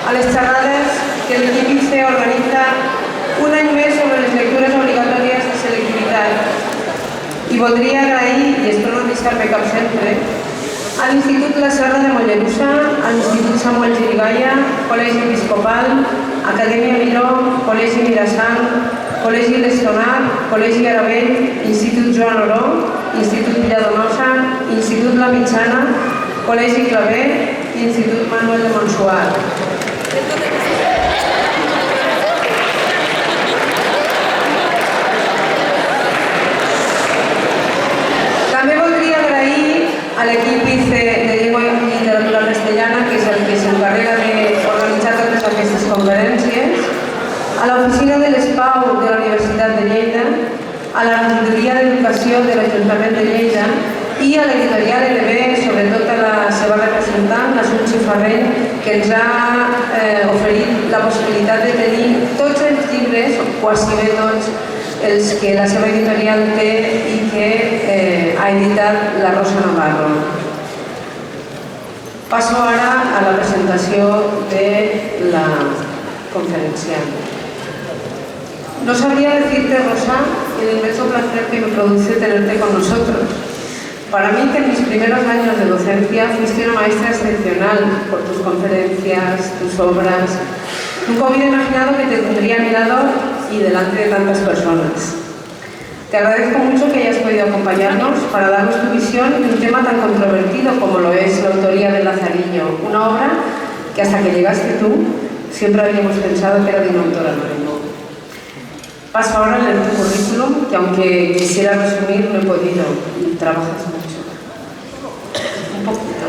a les xerrades que l'equip ICE organitza un any més sobre les lectures obligatòries de selectivitat. I voldria agrair, i espero no deixar-me cap sempre, a l'Institut La Serra de Mollerussa, a l'Institut Samuel Girigaya, Col·legi Episcopal, Acadèmia Miró, Col·legi Mirasang, Col·legi Lestonat, Col·legi Aravell, Institut Joan Oró, Institut Villadonosa, Institut La Mitjana, Col·legi Clavé i Institut Manuel de Montsuar. També voldria agrair a l'equip ICE de Llengua i Literatura Castellana, que és el que s'encarrega d'organitzar totes aquestes conferències, a l'Oficina de l'ESPAU de la Universitat de Lleida, a la Regidoria d'Educació de l'Ajuntament de Lleida i a l'editorial LB, sobretot a la seva representant, la Suchi Farrell, que ens ha oferit la possibilitat de tenir tots els llibres, o quasi bé tots, els que la seva editorial té i que ha editat la Rosa Navarro. Passo ara a la presentació de la conferencial. No sabría decirte, Rosa, el inmenso placer que me produce tenerte con nosotros. Para mí, que en mis primeros años de docencia fuiste una maestra excepcional por tus conferencias, tus obras. Nunca hubiera imaginado que te tendría a mi lado y delante de tantas personas. Te agradezco mucho que hayas podido acompañarnos para darnos tu visión de un tema tan controvertido como lo es la autoría del Lazarillo, una obra que hasta que llegaste tú siempre habíamos pensado que era de un autor anónimo. Paso ahora a leer tu currículum, que aunque quisiera resumir no he podido, y trabajas mucho. Un poquito.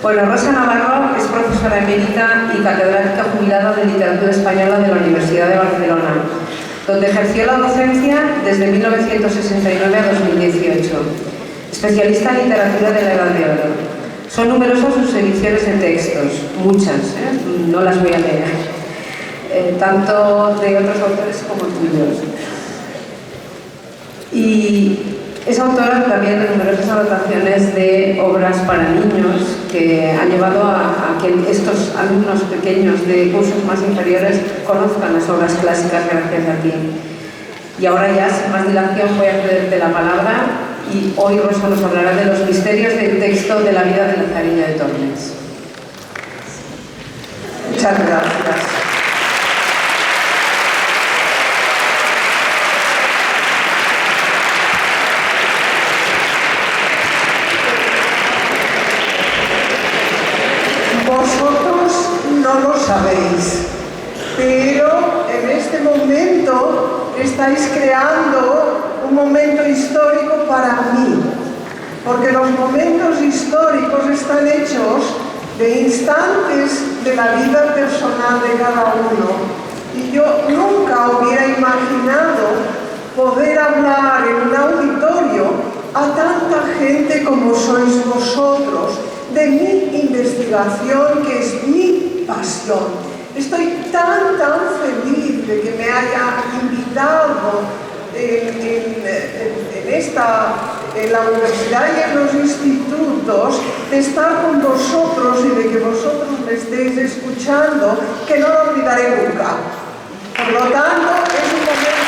Bueno, Rosa Navarro es profesora emérita y catedrática jubilada de Literatura Española de la Universidad de Barcelona, donde ejerció la docencia desde 1969 a 2018. Especialista en literatura de la Edad de Oro. Son numerosas sus ediciones de textos, muchas, no las voy a leer, tanto de otros autores como tuyos. Y es autora también de numerosas adaptaciones de obras para niños que han llevado a que estos alumnos pequeños de cursos más inferiores conozcan las obras clásicas gracias a ti. Y ahora ya, sin más dilación, voy a cederte la palabra y hoy Rosa nos hablará de los misterios del texto de la vida de Lazarillo de Tormes. Muchas gracias. Vosotros no lo sabéis, pero en este momento estáis creando un momento histórico para mí, porque los momentos históricos están hechos de instantes de la vida personal de cada uno, y yo nunca hubiera imaginado poder hablar en un auditorio a tanta gente como sois vosotros, de mi investigación, que es mi pasión. Estoy tan feliz de que me haya invitado en la universidad y en los institutos, de estar con vosotros y de que vosotros me estéis escuchando, que no lo olvidaré nunca. Por lo tanto, es un momento...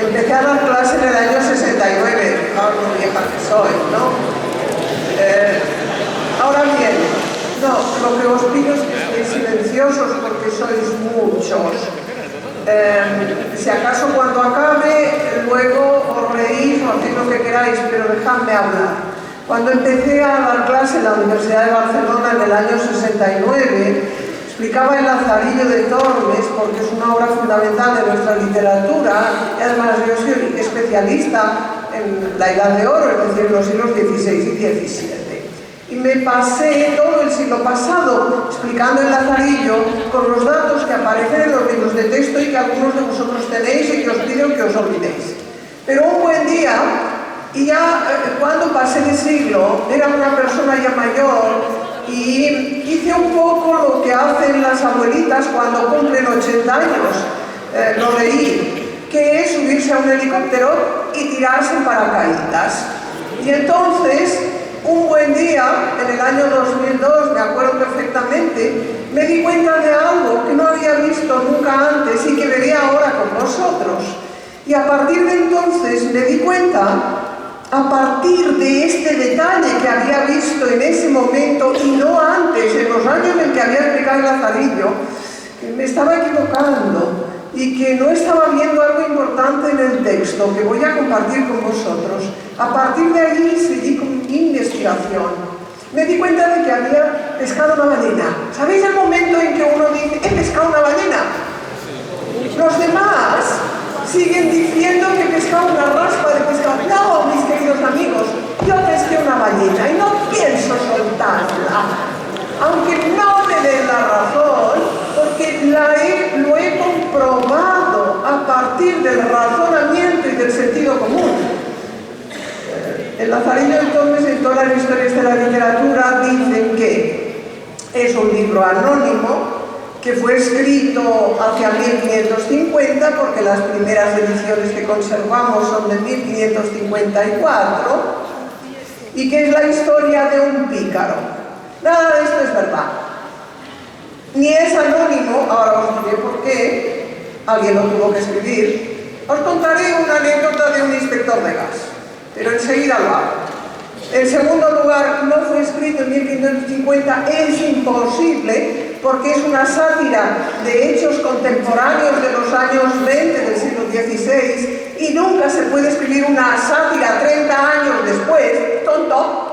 Empecé a dar clase en el año 69, fijaos lo vieja que soy, ¿no? Ahora bien, no, lo que os pido es que estéis silenciosos porque sois muchos. Si acaso cuando acabe, luego os reís o hacéis lo que queráis, pero dejadme hablar. Cuando empecé a dar clase en la Universidad de Barcelona en el año 69, explicaba el Lazarillo de Tormes porque es una obra fundamental de nuestra literatura, y además yo soy especialista en la Edad de Oro, es decir, los siglos XVI y XVII. Y me pasé todo el siglo pasado explicando el Lazarillo con los datos que aparecen en los libros de texto y que algunos de vosotros tenéis y que os pido que os olvidéis. Pero un buen día, y ya cuando pasé de siglo, era una persona llamada mayor y hice un poco lo que hacen las abuelitas cuando cumplen 80 años. Lo leí, que es subirse a un helicóptero y tirarse en paracaídas. Y entonces, un buen día, en el año 2002, me acuerdo perfectamente, me di cuenta de algo que no había visto nunca antes y que vería ahora con vosotros. Y a partir de entonces me di cuenta, a partir de este detalle que había visto en ese momento y no antes, en los años en que había explicado el Lazarillo, que me estaba equivocando y que no estaba viendo algo importante en el texto que voy a compartir con vosotros. A partir de ahí seguí con mi investigación. Me di cuenta de que había pescado una ballena. ¿Sabéis el momento en que uno dice, he pescado una ballena? Los demás siguen diciendo que he pescado una raspa de pescado. No, mis queridos amigos, yo pesqué una ballena y no pienso soltarla. Aunque no me den la razón, porque lo he comprobado a partir del razonamiento y del sentido común. El Lazarillo entonces, en todas las historias de la literatura, dicen que es un libro anónimo que fue escrito hacia 1550, porque las primeras ediciones que conservamos son de 1554, y que es la historia de un pícaro. Nada de esto es verdad. Ni es anónimo, ahora os diré por qué, alguien lo tuvo que escribir. Os contaré una anécdota de un inspector de gas, pero enseguida lo hago. En segundo lugar, no fue escrito en 1550, es imposible, porque es una sátira de hechos contemporáneos de los años 20 del siglo XVI, y nunca se puede escribir una sátira 30 años después, tonto.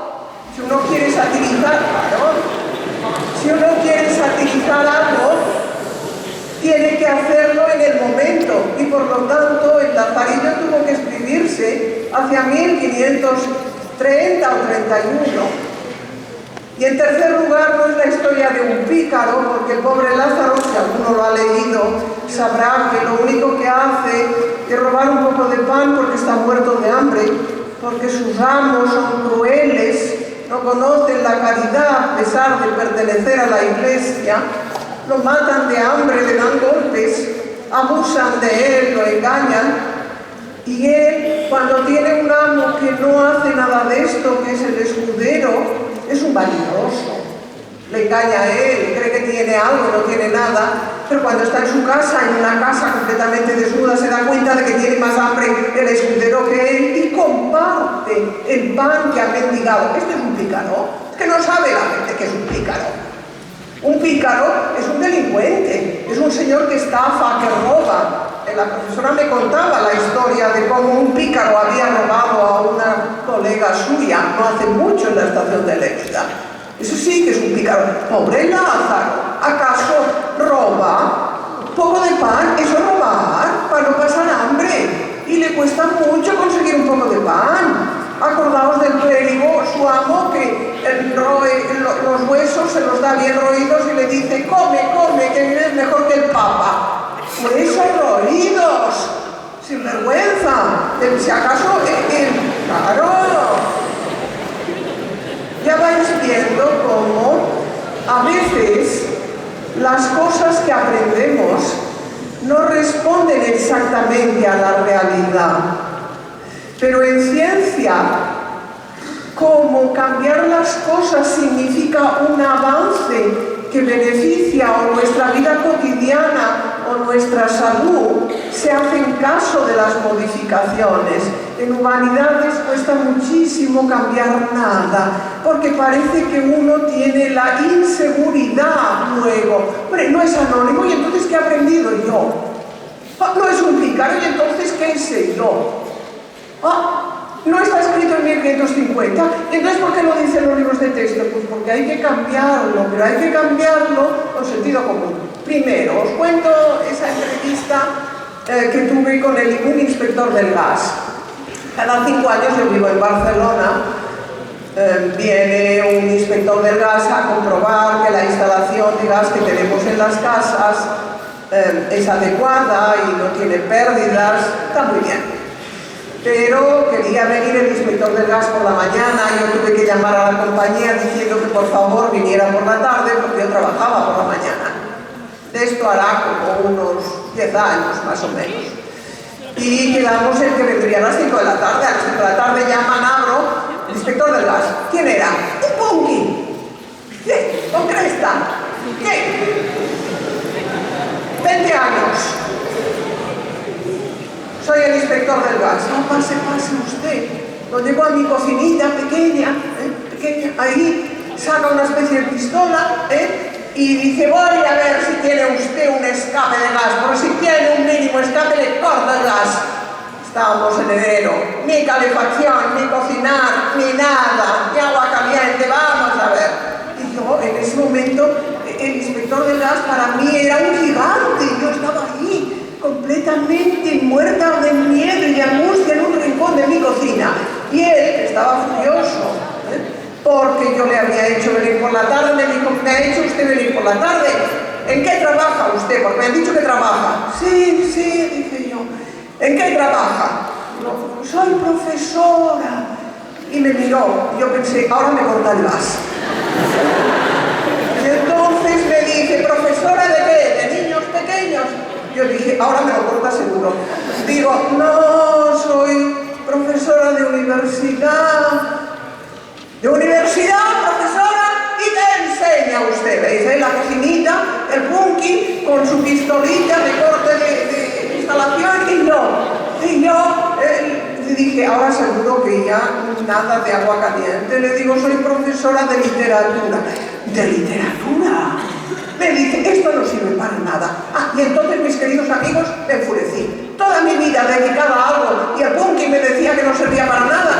Si uno quiere satirizar, claro, si uno quiere satirizar algo, tiene que hacerlo en el momento, y por lo tanto el Lazarillo tuvo que escribirse hacia 1530 o 31. Y en tercer lugar, no es la historia de un pícaro, porque el pobre Lázaro, si alguno lo ha leído, sabrá que lo único que hace es robar un poco de pan porque está muerto de hambre, porque sus amos son crueles, no conocen la caridad a pesar de pertenecer a la iglesia, lo matan de hambre, le dan golpes, abusan de él, lo engañan, y él, cuando tiene un amo que no hace nada de esto, que es el escudero, es un vanidoso. Le engaña a él, cree que tiene algo y no tiene nada, pero cuando está en su casa, en una casa completamente desnuda, se da cuenta de que tiene más hambre el escudero que él y comparte el pan que ha mendigado. Este es un pícaro, es que no sabe la gente que es un pícaro. Un pícaro es un delincuente, es un señor que estafa, que roba. La profesora me contaba la historia de cómo un pícaro había robado a una colega suya no hace mucho en la estación de Lérida. Eso sí que es un pícaro. Pobre Lázaro, ¿acaso roba? Poco de pan, eso es robar, para no pasar hambre. Y le cuesta mucho conseguir un poco de pan. Acordaos del clérigo, su amo, que los huesos se los da bien roídos y le dice, come, come, que eres mejor que el Papa. Huesos roídos, sin vergüenza. Si acaso, claro. Ya vais viendo cómo a veces las cosas que aprendemos no responden exactamente a la realidad. Pero en ciencia, como cambiar las cosas significa un avance que beneficia o nuestra vida cotidiana o nuestra salud, se hacen caso de las modificaciones. En humanidades cuesta muchísimo cambiar nada, porque parece que uno tiene la inseguridad luego. Hombre, no es anónimo, ¿y entonces qué he aprendido yo? No es un pícaro, ¿y entonces qué sé yo? No está escrito en 1550. Entonces, ¿por qué lo dicen los libros de texto? Pues porque hay que cambiarlo, pero hay que cambiarlo con sentido común. Primero, os cuento esa entrevista que tuve con un inspector del gas. Cada 5 años, yo vivo en Barcelona, viene un inspector del gas a comprobar que la instalación de gas que tenemos en las casas es adecuada y no tiene pérdidas. Está muy bien. pero quería venir el inspector del gas por la mañana y yo tuve que llamar a la compañía diciendo que por favor viniera por la tarde porque yo trabajaba por la mañana. De esto hará como unos 10 años más o menos. Y quedamos en que vendría a las 5 de la tarde. A las 5 de la tarde llaman, abro, el inspector del gas. ¿Quién era? Un punky. ¿Qué? ¿Con cresta? ¿Qué? 20 años. Soy el inspector del gas. No, pase usted. Lo llevo a mi cocinita pequeña, ahí saca una especie de pistola, y dice, voy a ver si tiene usted un escape de gas, porque si tiene un mínimo escape le corta el gas. Estábamos en enero, ni calefacción, ni cocinar, ni nada, ni agua caliente, vamos a ver. Y yo, en ese momento, el inspector del gas para mí era un gigante, yo estaba ahí, completamente muerta de miedo y de angustia en un rincón de mi cocina. Y él estaba furioso, porque yo le había hecho venir por la tarde. Me dijo, ¿me ha hecho usted venir por la tarde? ¿En qué trabaja usted? Porque me han dicho que trabaja. Sí, dije yo. ¿En qué trabaja? No, soy profesora. Y me miró. Yo pensé, ahora me corta el gas. Y entonces me dice, ¿profesora de qué? ¿De niños pequeños? Yo dije, ahora me lo corta seguro. Digo, no, soy profesora de universidad. ¿De universidad, profesora? ¿Y qué enseña usted? Me dice, en la cocinita, el punky, con su pistolita de corte de instalación, y yo dije, ahora seguro que ya nada de agua caliente. Le digo, soy profesora de literatura. ¿De literatura? Me dice, esto no sirve para nada. Y entonces, mis queridos amigos, me enfurecí. Toda mi vida dedicada a algo, y el punky me decía que no servía para nada.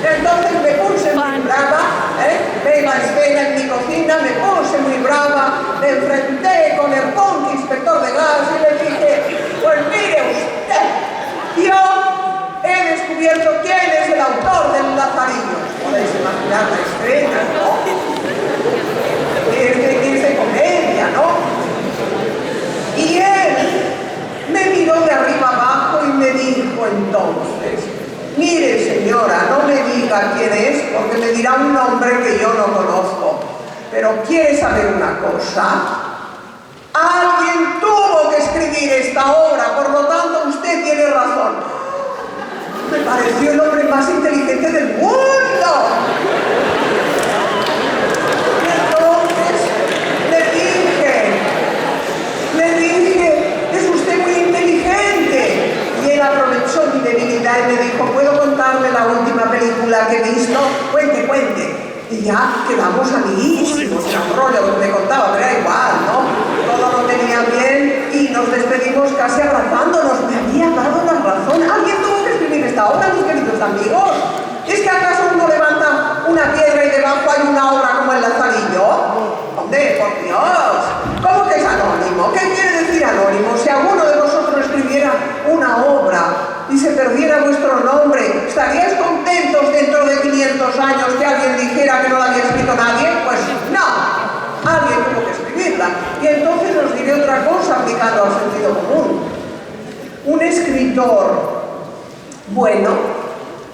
Entonces me puse muy brava, me iba a escena en mi cocina, me puse muy brava, me enfrenté con el punky inspector de gas y le dije, pues mire usted, yo he descubierto quién es el autor del Lazarillo. Podéis imaginar la escena, ¿no? Es de comedia, ¿no? Y él me miró de arriba abajo y me dijo entonces, mire señora, no me diga quién es porque me dirá un nombre que yo no conozco, pero ¿quiere saber una cosa? Alguien tuvo que escribir esta obra, por lo tanto usted tiene razón. Me pareció el hombre más inteligente del mundo. Entonces le dije, es usted muy inteligente. Y él aprovechó mi debilidad y me dijo, ¿puedo contarle la última película que he visto? Cuente. Y ya quedamos amiguísimos, un rollo lo que me contaba, pero era igual, ¿no? Todo lo tenía bien y nos despedimos casi abrazándonos. Me había dado la razón. ¿Alguien tuvo que escribir esta obra, mis queridos amigos? ¿Es que acaso uno levanta una piedra y debajo hay una obra como el Lazarillo? Hombre, por Dios. ¿Cómo que es anónimo? ¿Qué quiere decir anónimo? Si alguno de vosotros escribiera una obra y se perdiera vuestro nombre, ¿estaríais contentos dentro de 500 años que alguien dijera que no la había escrito nadie? Pues no, alguien tuvo que escribirla. Y entonces os diré otra cosa aplicando al sentido común. Un escritor bueno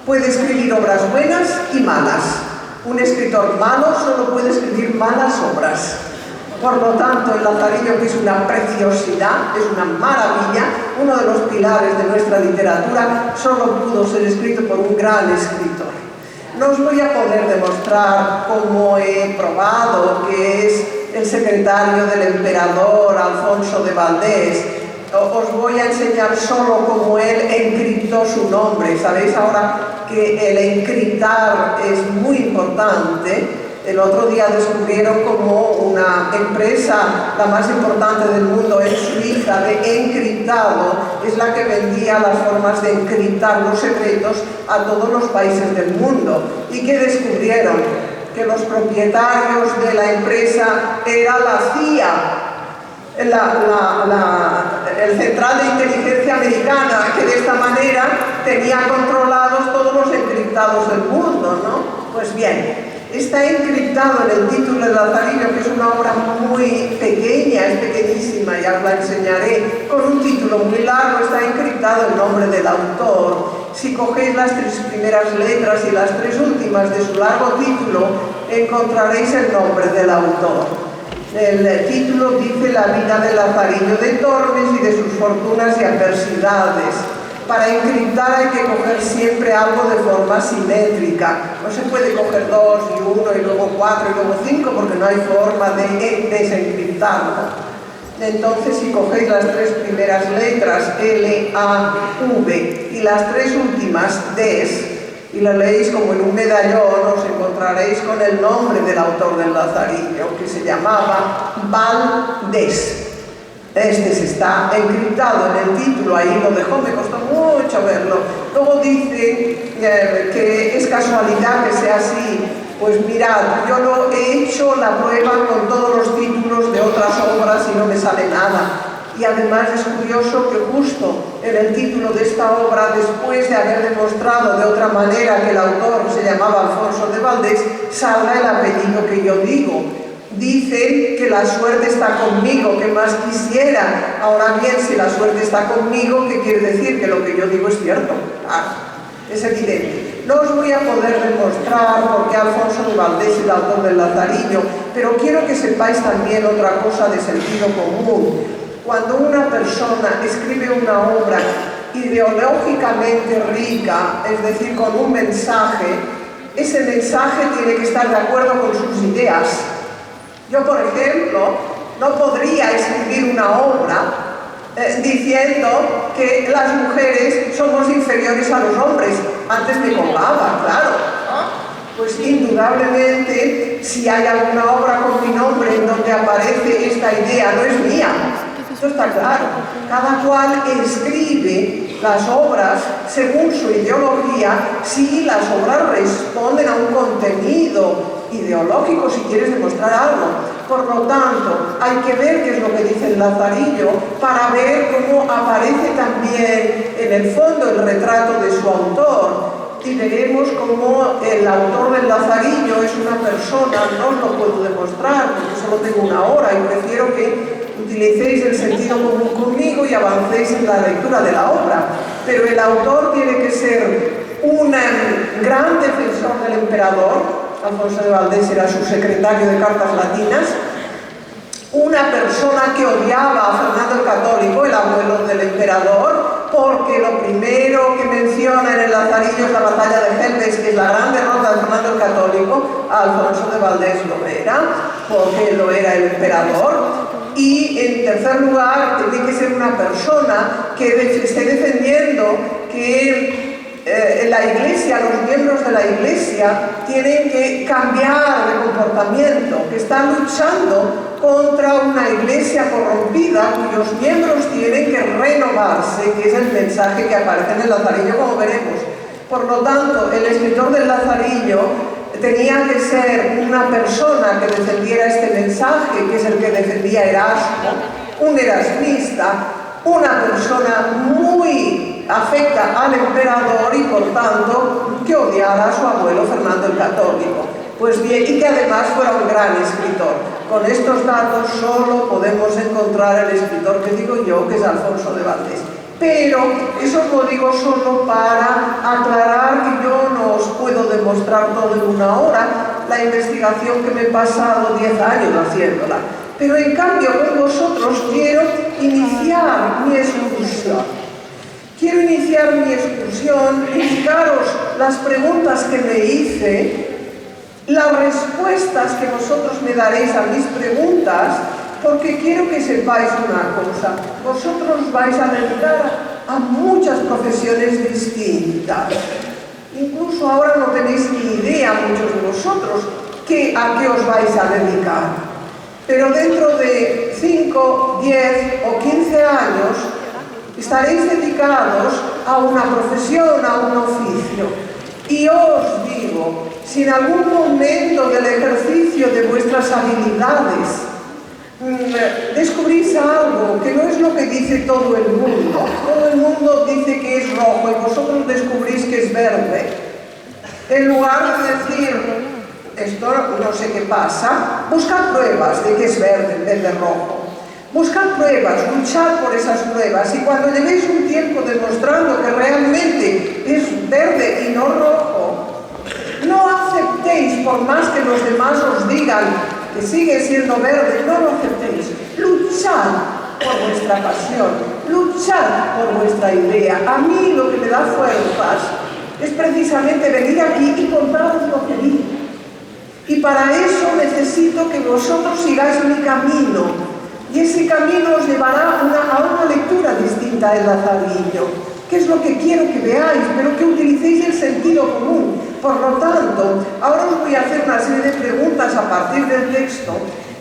puede escribir obras buenas y malas. Un escritor malo solo puede escribir malas obras. Por lo tanto, el Lazarillo, que es una preciosidad, es una maravilla, uno de los pilares de nuestra literatura, solo pudo ser escrito por un gran escritor. No os voy a poder demostrar cómo he probado que es el secretario del emperador Alfonso de Valdés. Os voy a enseñar solo cómo él encriptó su nombre. Sabéis ahora que el encriptar es muy importante. El otro día descubrieron como una empresa, la más importante del mundo en Suiza, de encriptado, es la que vendía las formas de encriptar los secretos a todos los países del mundo. ¿Y qué descubrieron? Que los propietarios de la empresa era la CIA, el Central de Inteligencia Americana, que de esta manera tenía controlados todos los encriptados del mundo, ¿no? Pues bien, está encriptado en el título de Lazarillo, que es una obra muy pequeña, es pequeñísima, ya os la enseñaré, con un título muy largo, está encriptado el nombre del autor. Si cogéis las 3 primeras letras y las 3 últimas de su largo título, encontraréis el nombre del autor. El título dice la vida de Lazarillo de Tormes y de sus fortunas y adversidades. Para encriptar hay que coger siempre algo de forma simétrica. No se puede coger 2 y 1 y luego 4 y luego 5 porque no hay forma de desencriptarlo. Entonces, si cogéis las 3 primeras letras, L, A, V, y las 3 últimas, Des, y lo leéis como en un medallón, os encontraréis con el nombre del autor del Lazarillo, que se llamaba Valdés. Este está encriptado en el título, ahí lo dejó, me costó mucho verlo. Luego dice que es casualidad que sea así. Pues mirad, yo lo he hecho la prueba con todos los títulos de otras obras y no me sale nada. Y además es curioso que justo en el título de esta obra, después de haber demostrado de otra manera que el autor se llamaba Alfonso de Valdés, salga el apellido que yo digo. Dicen que la suerte está conmigo, que más quisiera. Ahora bien, si la suerte está conmigo, ¿qué quiere decir? Que lo que yo digo es cierto. Es evidente. No os voy a poder demostrar por qué Alfonso de Valdés es el autor del Lazarillo, pero quiero que sepáis también otra cosa de sentido común. Cuando una persona escribe una obra ideológicamente rica, es decir, con un mensaje, ese mensaje tiene que estar de acuerdo con sus ideas. Yo, por ejemplo, no podría escribir una obra diciendo que las mujeres somos inferiores a los hombres. Antes me colgaba, claro. Pues indudablemente, si hay alguna obra con mi nombre en donde aparece esta idea, no es mía. Esto está claro. Cada cual escribe las obras según su ideología, si las obras responden a un contenido ideológico, si quieres demostrar algo. Por lo tanto, hay que ver qué es lo que dice el Lazarillo para ver cómo aparece también en el fondo el retrato de su autor. Y veremos cómo el autor del Lazarillo es una persona, no os lo puedo demostrar porque solo tengo una hora y prefiero que utilicéis el sentido común conmigo y avancéis en la lectura de la obra. Pero el autor tiene que ser un gran defensor del emperador. Alfonso de Valdés era su secretario de cartas latinas, una persona que odiaba a Fernando el Católico, el abuelo del emperador, porque lo primero que menciona en el Lazarillo es la batalla de Gelbes, que es la gran derrota de Fernando el Católico. Alfonso de Valdés lo era, porque lo era el emperador. Y en tercer lugar, tiene que ser una persona que esté defendiendo que la Iglesia, los miembros de la Iglesia tienen que cambiar de comportamiento, que están luchando contra una Iglesia corrompida cuyos miembros tienen que renovarse, que es el mensaje que aparece en el Lazarillo, como veremos. Por lo tanto, el escritor del Lazarillo tenía que ser una persona que defendiera este mensaje, que es el que defendía Erasmo, un erasmista, una persona muy afecta al emperador y por tanto que odiara a su abuelo Fernando el Católico. Pues bien, y que además fuera un gran escritor. Con estos datos solo podemos encontrar el escritor que digo yo, que es Alfonso de Valdés. Pero eso lo digo solo para aclarar que yo no os puedo demostrar todo en una hora, la investigación que me he pasado 10 años haciéndola. Pero en cambio con vosotros quiero iniciar mi excursión. Quiero iniciar mi excursión, indicaros las preguntas que me hice, las respuestas que vosotros me daréis a mis preguntas, porque quiero que sepáis una cosa. Vosotros vais a dedicar a muchas profesiones distintas. Incluso ahora no tenéis ni idea, muchos de vosotros, a qué os vais a dedicar. Pero dentro de 5, 10 o 15 años estaréis dedicados a una profesión, a un oficio. Y os digo, si en algún momento del ejercicio de vuestras habilidades descubrís algo que no es lo que dice todo el mundo dice que es rojo y vosotros descubrís que es verde, en lugar de decir esto no sé qué pasa, buscad pruebas de que es verde en vez de rojo. Buscad pruebas, luchad por esas pruebas, y cuando llevéis un tiempo demostrando que realmente es verde y no rojo, no aceptéis, por más que los demás os digan que sigue siendo verde, no lo aceptéis. Luchad por vuestra pasión, luchad por vuestra idea. A mí lo que me da fuerzas es precisamente venir aquí y contaros lo que vi. Y para eso necesito que vosotros sigáis mi camino. Y ese camino os llevará a una lectura distinta del Lazarillo, que es lo que quiero que veáis, pero que utilicéis el sentido común. Por lo tanto, ahora os voy a hacer una serie de preguntas a partir del texto,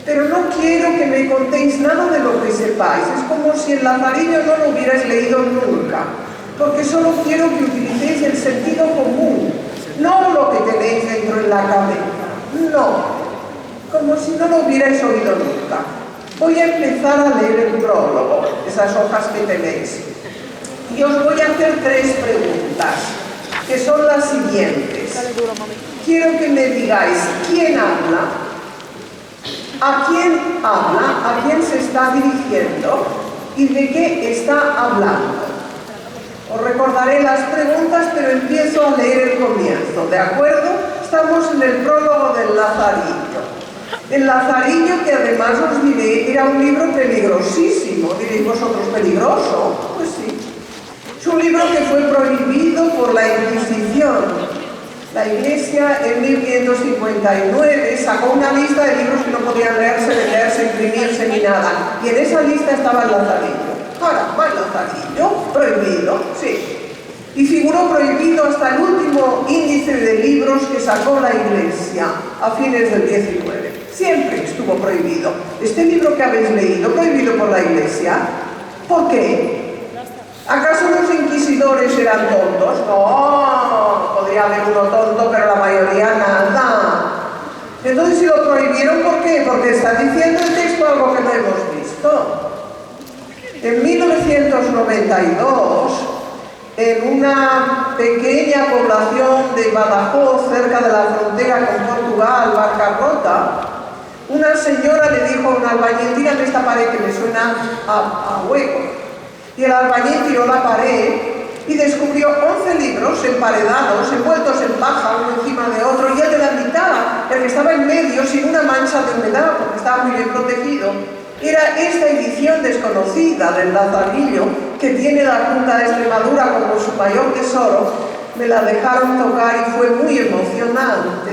pero no quiero que me contéis nada de lo que sepáis. Es como si el Lazarillo no lo hubierais leído nunca, porque solo quiero que utilicéis el sentido común, no lo que tenéis dentro en la cabeza, no, como si no lo hubierais oído nunca. Voy a empezar a leer el prólogo, esas hojas que tenéis, y os voy a hacer 3 preguntas, que son las siguientes. Quiero que me digáis quién habla, a quién se está dirigiendo y de qué está hablando. Os recordaré las preguntas, pero empiezo a leer el comienzo, ¿de acuerdo? Estamos en el prólogo del Lazarillo. El Lazarillo, que además os diré, era un libro peligrosísimo. Diréis vosotros, ¿peligroso? Pues sí. Es un libro que fue prohibido por la Inquisición. La Iglesia en 1559 sacó una lista de libros que no podían leerse, venderse, imprimirse ni nada. Y en esa lista estaba el Lazarillo. Ahora, ¿va el Lazarillo? Prohibido, sí. Y figuró prohibido hasta el último índice de libros que sacó la Iglesia a fines del 19. Siempre estuvo prohibido. Este libro que habéis leído, prohibido por la Iglesia, ¿por qué? ¿Acaso los inquisidores eran tontos? No, podría haber uno tonto, pero la mayoría nada. Entonces, si lo prohibieron, ¿por qué? Porque está diciendo el texto algo que no hemos visto. En 1992, en una pequeña población de Badajoz, cerca de la frontera con Portugal, Barcarrota, una señora le dijo a un albañil: tírame esta pared que me suena a hueco. Y el albañil tiró la pared y descubrió 11 libros emparedados, envueltos en paja, uno encima de otro, y el de la mitad, el que estaba en medio, sin una mancha de humedad, porque estaba muy bien protegido, era esta edición desconocida del Lazarillo que tiene la Junta de Extremadura como su mayor tesoro. Me la dejaron tocar y fue muy emocionante,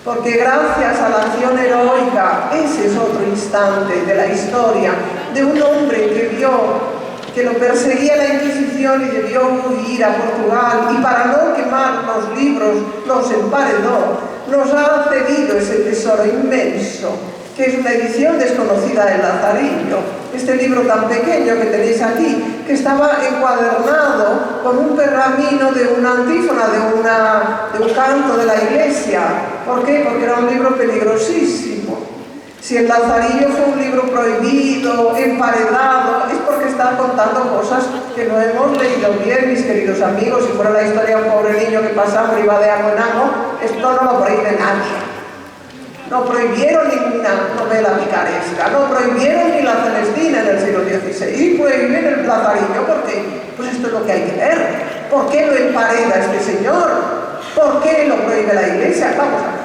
porque gracias a la acción heroica, ese es otro instante de la historia, de un hombre que vio que lo perseguía la Inquisición y debió huir a Portugal, y para no quemar los libros los emparedó, nos ha cedido ese tesoro inmenso, que es una edición desconocida del Lazarillo. Este libro tan pequeño que tenéis aquí, que estaba encuadernado con un pergamino de una antífona, de un canto de la Iglesia. ¿Por qué? Porque era un libro peligrosísimo. Si el Lazarillo fue un libro prohibido, emparedado, es porque está contando cosas que no hemos leído bien, mis queridos amigos. Si fuera la historia de un pobre niño que pasa hambre y va de amo en amo, esto no lo prohíbe nadie. No prohibieron ninguna novela picaresca, no prohibieron ni la Celestina en el siglo XVI, y prohíben el Lazarillo. ¿Por qué? Pues esto es lo que hay que ver. ¿Por qué lo empareda este señor? ¿Por qué lo prohíbe la Iglesia? Vamos a ver.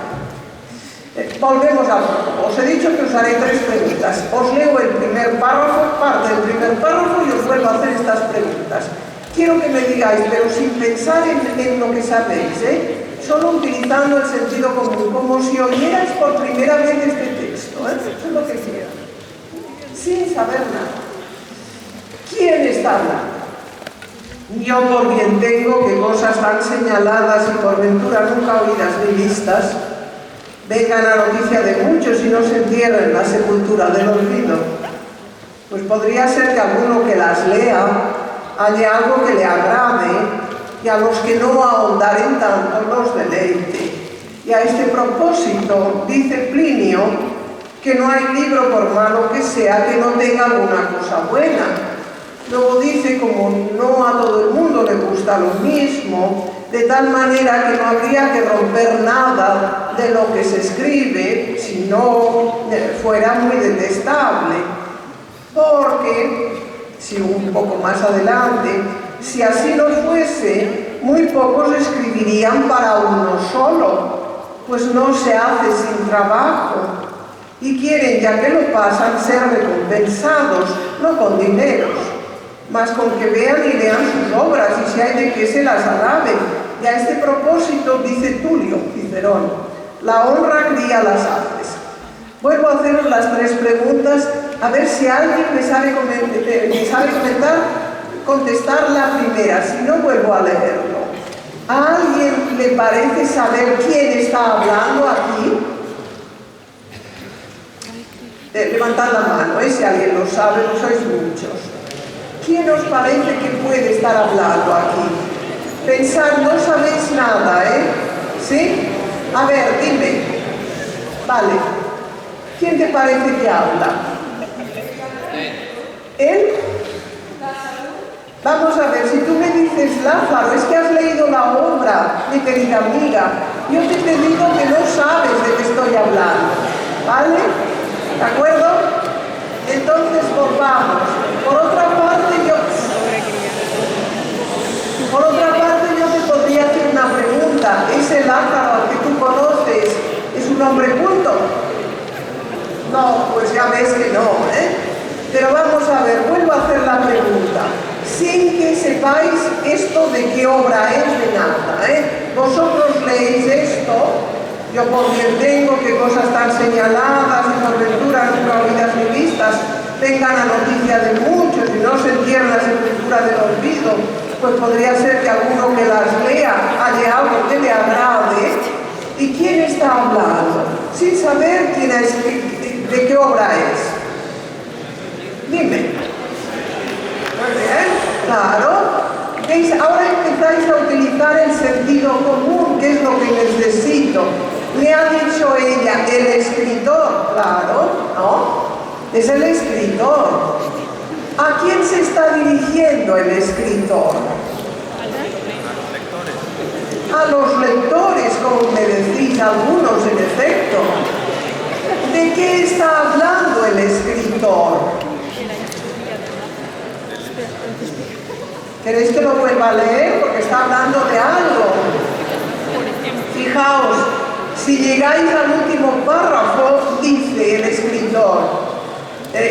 Volvemos al prólogo. Os he dicho que os haré 3 preguntas. Os leo el primer párrafo, parte del primer párrafo, y os vuelvo a hacer estas preguntas. Quiero que me digáis, pero sin pensar en lo que sabéis, solo utilizando el sentido común, como si oyerais por primera vez este texto. Eso es lo que quiero. Sin saber nada. ¿Quién está hablando? Yo, por bien tengo que cosas tan señaladas y por ventura nunca oídas ni vistas vengan a noticia de muchos y no se entierren en la sepultura del olvido. Pues podría ser que alguno que las lea haya algo que le agrade, y a los que no ahondaren tanto los deleite. Y a este propósito dice Plinio que no hay libro, por malo que sea, que no tenga alguna cosa buena. Luego dice, como no a todo el mundo le gusta lo mismo, de tal manera que no habría que romper nada de lo que se escribe, si no fuera muy detestable. Porque, si un poco más adelante, si así no fuese, muy pocos escribirían para uno solo, pues no se hace sin trabajo, y quieren, ya que lo pasan, ser recompensados, no con dineros, mas con que vean y lean sus obras, y si hay de qué se las alaben. Y a este propósito dice Tulio Cicerón: la honra cría las artes. Vuelvo a haceros las tres preguntas, a ver si alguien me sabe contestar la primera, si no vuelvo a leerlo. ¿A alguien le parece saber quién está hablando aquí? Levantad la mano, si alguien lo sabe, no sois muchos. ¿Quién os parece que puede estar hablando aquí? Pensad, no sabéis nada, ¿sí? A ver, dime. Vale. ¿Quién te parece que habla? ¿Él? Vamos a ver, si tú me dices Lázaro, es que has leído la obra, mi querida amiga. Yo te digo que no sabes de qué estoy hablando, ¿vale? ¿De acuerdo? Entonces volvamos. Por otra parte, yo te podría hacer una pregunta. ¿Ese Lázaro al que tú conoces es un hombre culto? No, pues ya ves que no, Pero vamos a ver, vuelvo a hacer la pregunta. Sin que sepáis esto de qué obra es de nada, Vosotros leéis esto, yo por bien tengo que cosas tan señaladas y por ventura nunca oídas ni vistas vengan a noticia de muchos y no se entierren la sepultura del olvido, pues podría ser que alguno que las lea haya algo que le agrade. ¿Y quién está hablando? Sin saber quién es, de qué obra es. Dime. Muy bien, claro. ¿Veis? Ahora empezáis a utilizar el sentido común, que es lo que necesito. Me ha dicho ella, el escritor, claro, ¿no? Es el escritor. ¿A quién se está dirigiendo el escritor? A los lectores, como me decís algunos, en efecto. ¿De qué está hablando el escritor? ¿Queréis que lo vuelva a leer? Porque está hablando de algo. Fijaos, si llegáis al último párrafo, dice el escritor,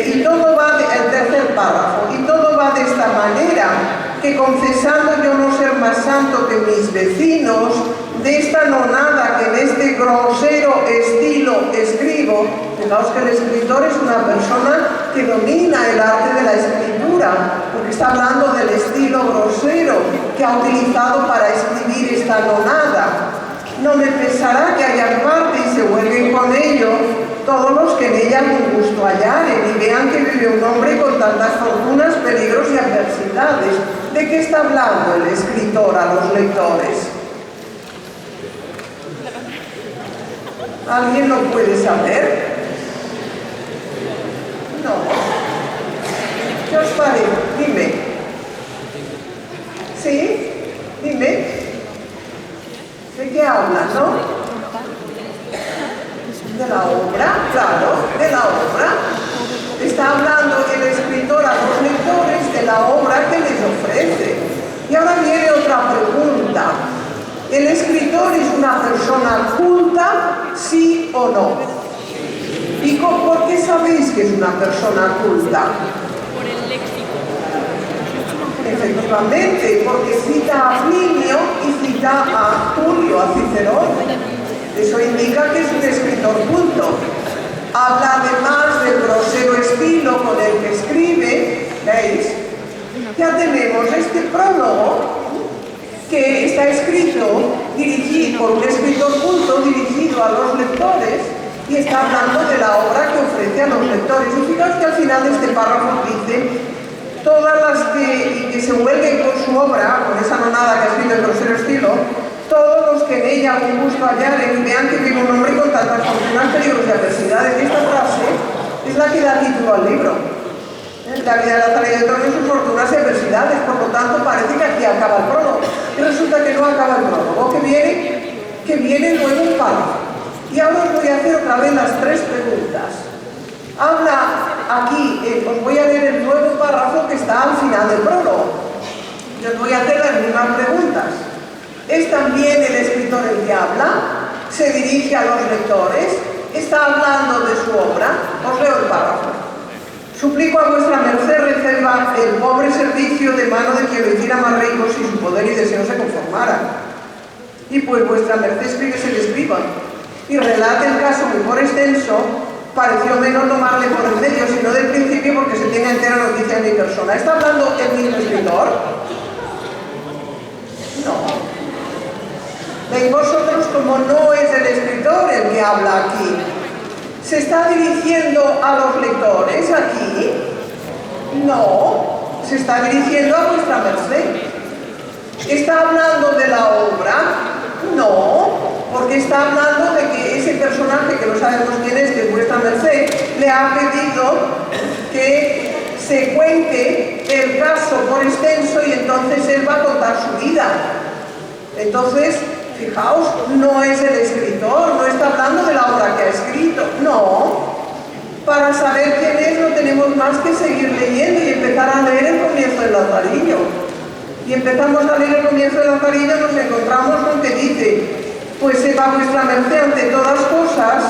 y todo va el tercer párrafo, y todo va de esta manera, que confesando yo no ser más santo que mis vecinos, de esta nonada que en este grosero estilo escribo. Fijaos que el escritor es una persona que domina el arte de la escritura, porque está hablando del estilo grosero que ha utilizado para escribir esta nonada. No me pesará que hayan parte y se huelguen con ello todos los que en ella con gusto hallaren y vean que vive un hombre con tantas fortunas, peligros y adversidades. ¿De qué está hablando el escritor a los lectores? ¿Alguien lo puede saber? No. ¿Qué os parece? Dime. ¿Sí? Dime. ¿De qué habla, no? De la obra, claro, de la obra. Está hablando el escritor a los lectores de la obra que les ofrece. Y ahora viene otra pregunta. ¿El escritor es una persona culta, sí o no? ¿Y por qué sabéis que es una persona culta? Por el léxico. Efectivamente, porque cita a Plinio y cita a Tulio, a Cicerón. Eso indica que es un escritor culto. Habla además del grosero estilo con el que escribe. ¿Veis? Ya tenemos este prólogo que está escrito, dirigido por un escritor culto, dirigido a los lectores, y está hablando de la obra que ofrece a los lectores. Y fijaos que al final de este párrafo dice: todas las que se huelguen con su obra, con esa nonada que ha escrito el grosero estilo, todos los que en ella con gusto hallaren y vean que vive un hombre con tantas fortunas, peligros y adversidades. Esta frase es la que da título al libro. La vida de Lázaro y de sus fortunas y adversidades, por lo tanto parece que aquí acaba el prólogo. resulta que no acaba el prólogo, que viene luego un párrafo. Y ahora os voy a hacer otra vez las tres preguntas. Habla aquí, os voy a leer el nuevo párrafo que está al final del prólogo. Y os voy a hacer las mismas preguntas. ¿Es también el escritor el que habla? ¿Se dirige a los lectores? ¿Está hablando de su obra? Os leo el párrafo. Suplico a vuestra merced reciba el pobre servicio de mano de quien lo hiciera más rico si su poder y deseo se conformaran. Y pues vuestra merced escribe se le escriba y relate el caso muy por extenso, pareció menos tomarle por el medio, sino del principio porque se tiene entera noticia de mi persona. ¿Está hablando el mismo escritor? No. ¿Veis vosotros como no es el escritor el que habla aquí? ¿Se está dirigiendo a los lectores aquí? No, se está dirigiendo a vuestra merced. ¿Está hablando de la obra? No, porque está hablando de que ese personaje, que no sabemos quién es, que es vuestra merced, le ha pedido que se cuente el caso por extenso y entonces él va a contar su vida. Entonces, fijaos, no es el escritor, no está hablando de la obra que ha escrito, no. Para saber quién es no tenemos más que seguir leyendo y empezar a leer el comienzo del Lazarillo. Y empezamos a leer el comienzo del Lazarillo, nos encontramos con que dice: pues sepa vuestra merced ante todas cosas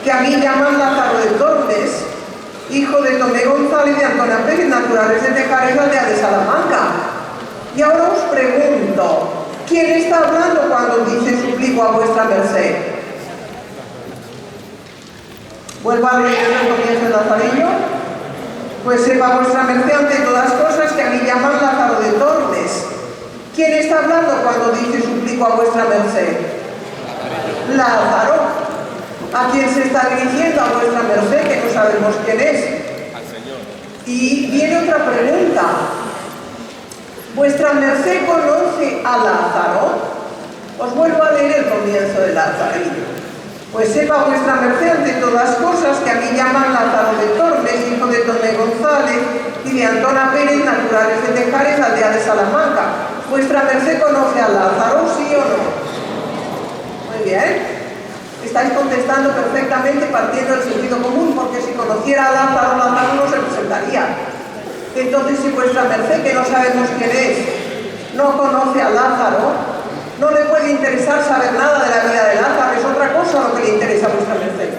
que a mí llaman Lázaro de Tormes, hijo de Tomé González y de Antonia Pérez, naturales de Tejares, aldea de Salamanca. Y ahora os pregunto, ¿quién está hablando cuando dice suplico a vuestra merced? Vuelvo a leer el comienzo del Lazarillo. Pues sepa vuestra merced ante todas cosas que a mí llaman Lázaro de Tormes. ¿Quién está hablando cuando dice suplico a vuestra merced? Lázaro. ¿A quién se está dirigiendo? A vuestra merced, que no sabemos quién es. Al Señor. Y viene otra pregunta. ¿Vuestra merced conoce a Lázaro? Os vuelvo a leer el comienzo del Lazarillo. Pues sepa vuestra merced ante todas cosas que a mí llaman Lázaro de Tormes, hijo de Tomé González y de Antonia Pérez, naturales de Tejares, aldea de Salamanca. ¿Vuestra merced conoce a Lázaro, sí o no? Muy bien. Estáis contestando perfectamente partiendo del sentido común, porque si conociera a Lázaro, Lázaro no se presentaría. Entonces, si vuestra merced, que no sabemos quién es, no conoce a Lázaro, no le puede interesar saber nada de la vida de Lázaro, es otra cosa lo que le interesa a vuestra merced.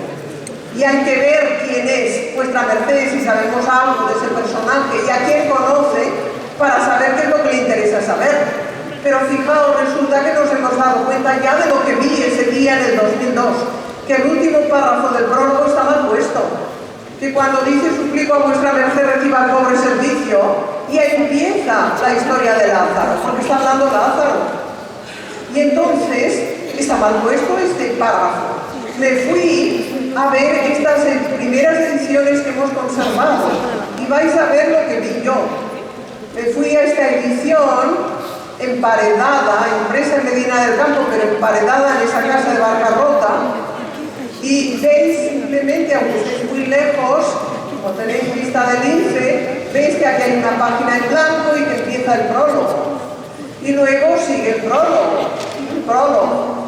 Y hay que ver quién es vuestra merced, si sabemos algo de ese personaje y a quién conoce, para saber qué es lo que le interesa saber. Pero fijaos, resulta que nos hemos dado cuenta ya de lo que vi ese día en el 2002, que el último párrafo del prólogo está mal puesto. Que cuando dice suplico a vuestra merced reciba el pobre servicio, y ahí empieza la historia de Lázaro, porque está hablando Lázaro. Y entonces está mal puesto este párrafo. Me fui a ver estas primeras ediciones que hemos conservado y vais a ver lo que vi yo. Me fui a esta edición emparedada, impresa en Medina del Campo, pero emparedada en esa casa de Barcarrota, y veis simplemente, aunque estéis muy lejos, no tenéis vista del INFE, veis que aquí hay una página en blanco y que empieza el prólogo. Y luego sigue el prólogo.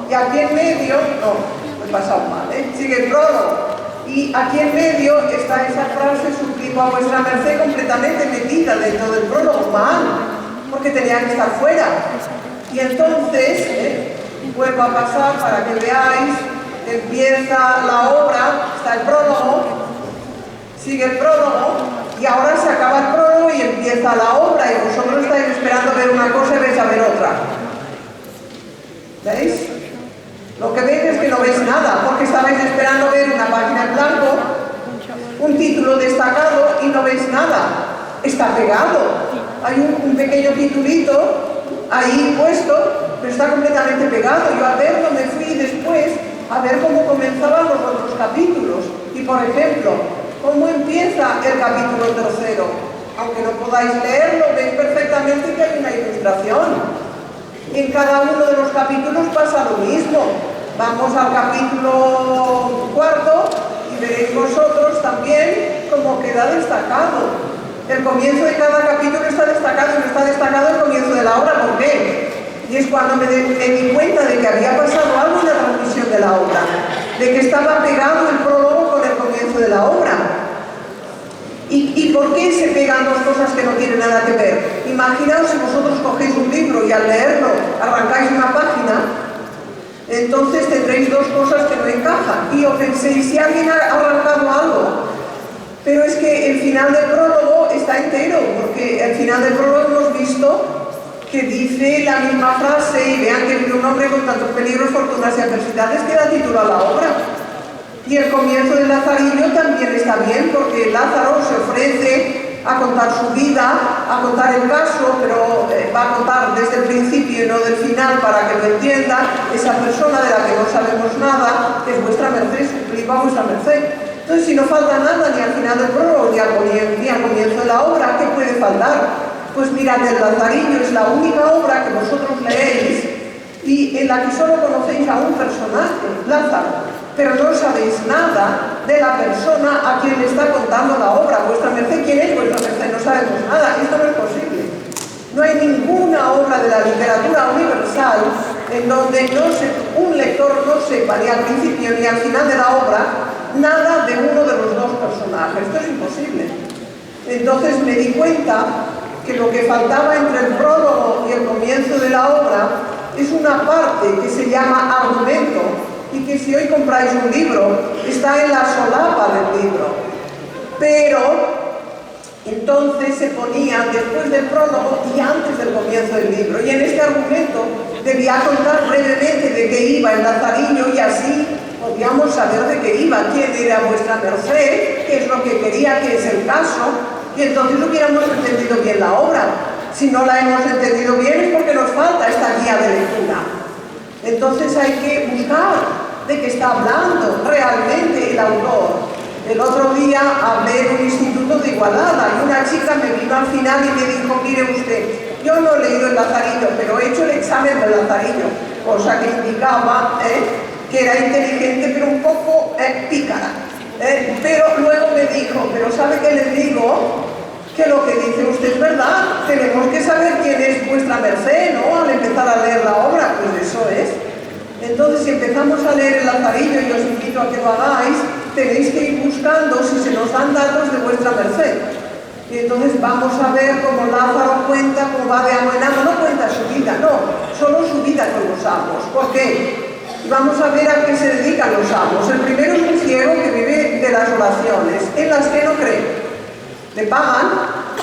Y aquí en medio, no, me he pasado mal, sigue el prólogo. Y aquí en medio está esa frase, suplico a vuestra merced, completamente metida dentro del prólogo, mal, porque tenía que estar fuera. Y entonces, vuelvo a pasar para que veáis, empieza la obra, está el prólogo, sigue el prólogo, y ahora se acaba el prólogo y empieza la obra, y vosotros estáis esperando ver una cosa y vais a ver otra. ¿Veis? Lo que veis es que no veis nada, porque estabais esperando ver una página en blanco, un título destacado y no veis nada. Está pegado. Hay un pequeño titulito ahí puesto, pero está completamente pegado. Yo a verlo me fui después a ver cómo comenzaban los otros capítulos. Y por ejemplo, cómo empieza el capítulo 3. Aunque no podáis leerlo, veis perfectamente que hay una ilustración. En cada uno de los capítulos pasa lo mismo. Vamos al capítulo 4 y veréis vosotros también cómo queda destacado. El comienzo de cada capítulo está destacado y no está destacado el comienzo de la obra. ¿Por qué? Y es cuando me di cuenta de que había pasado algo en la transmisión de la obra, de que estaba pegado el prólogo con el comienzo de la obra. ¿Y por qué se pegan dos cosas que no tienen nada que ver? Imaginaos si vosotros cogéis un libro y al leerlo arrancáis una página, entonces tendréis dos cosas que no encajan. Y os penséis, si alguien ha arrancado algo, pero es que el final del prólogo está entero, porque al final del prólogo hemos visto que dice la misma frase, y vean que vive un hombre con tantos peligros, fortunas y adversidades, que da título a la obra. Y el comienzo del Lazarillo también está bien, porque Lázaro se ofrece a contar su vida, a contar el caso, pero va a contar desde el principio y no del final para que lo entienda esa persona de la que no sabemos nada, que es vuestra merced, suplico a vuestra merced. Entonces, si no falta nada ni al final del prólogo ni al comienzo de la obra, ¿qué puede faltar? Pues mirad, el Lazarillo es la única obra que vosotros leéis y en la que solo conocéis a un personaje, Lázaro, pero no sabéis nada de la persona a quien le está contando la obra. Vuestra merced, ¿quién es vuestra merced? No sabemos nada, esto no es posible. No hay ninguna obra de la literatura universal en donde un lector no sepa ni al principio ni al final de la obra nada de uno de los dos personajes. Esto es imposible. Entonces me di cuenta que lo que faltaba entre el prólogo y el comienzo de la obra es una parte que se llama argumento, y que si hoy compráis un libro está en la solapa del libro, pero entonces se ponía después del prólogo y antes del comienzo del libro, y en este argumento debía contar brevemente de qué iba el Lazarillo, y así podíamos saber de qué iba, quién era vuestra merced, qué es lo que quería, qué es el caso, y entonces hubiéramos entendido bien la obra. Si no la hemos entendido bien es porque nos falta esta guía de lectura. Entonces hay que buscar de qué está hablando realmente el autor. El otro día hablé en un instituto de Igualada y una chica me vino al final y me dijo, mire usted, yo no he leído el Lazarillo, pero he hecho el examen del Lazarillo, cosa que indicaba que era inteligente pero un poco pícara. Pero luego me dijo, pero ¿sabe qué les digo? Que lo que dice usted es verdad, tenemos que saber quién es vuestra merced, ¿no? Al empezar a leer la obra, pues eso es. Entonces, si empezamos a leer el Lazarillo, y os invito a que lo hagáis, tenéis que ir buscando si se nos dan datos de vuestra merced. Y entonces vamos a ver cómo Lázaro cuenta, cómo va de amo en amo, no cuenta su vida, no, solo su vida con los amos. ¿Por qué? Y vamos a ver a qué se dedican los amos. El primero es un ciego que vive de las oraciones, en las que no cree. Le pagan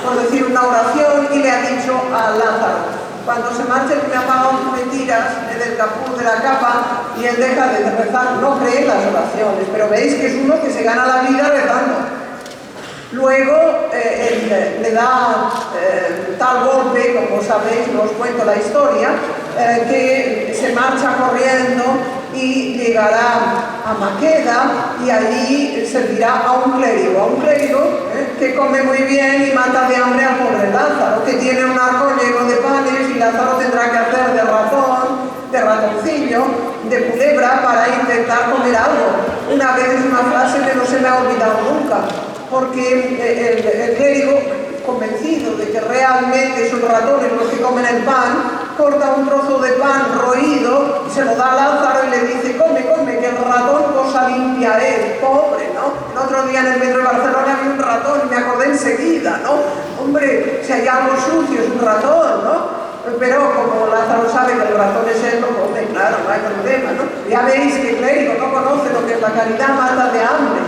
por decir una oración y le ha dicho a Lázaro, cuando se marche el que me ha pagado, tú me tiras del capuz de la capa, y él deja de rezar. No cree en las oraciones, pero veis que es uno que se gana la vida rezando. Luego le da tal golpe, como sabéis, no os cuento la historia, que se marcha corriendo y llegará a Maqueda, y allí servirá a un clérigo que come muy bien y mata de hambre al pobre Lázaro, que tiene un arco lleno de panes, y Lázaro tendrá que hacer de ratón, de ratoncillo, de culebra para intentar comer algo. Una vez es una frase que no se me ha olvidado nunca, porque el clérigo, convencido de que realmente son ratones los que comen el pan, corta un trozo de pan roído y se lo da a Lázaro y le dice, come, que el ratón cosa limpia es, pobre, ¿no? El otro día en el metro de Barcelona vi un ratón y me acordé enseguida, ¿no? Hombre, si hay algo sucio es un ratón, ¿no? Pero como Lázaro sabe que el ratón es él, lo come, claro, no hay problema, ¿no? Ya veis que el clérigo no conoce lo que es la caridad, mata de hambre.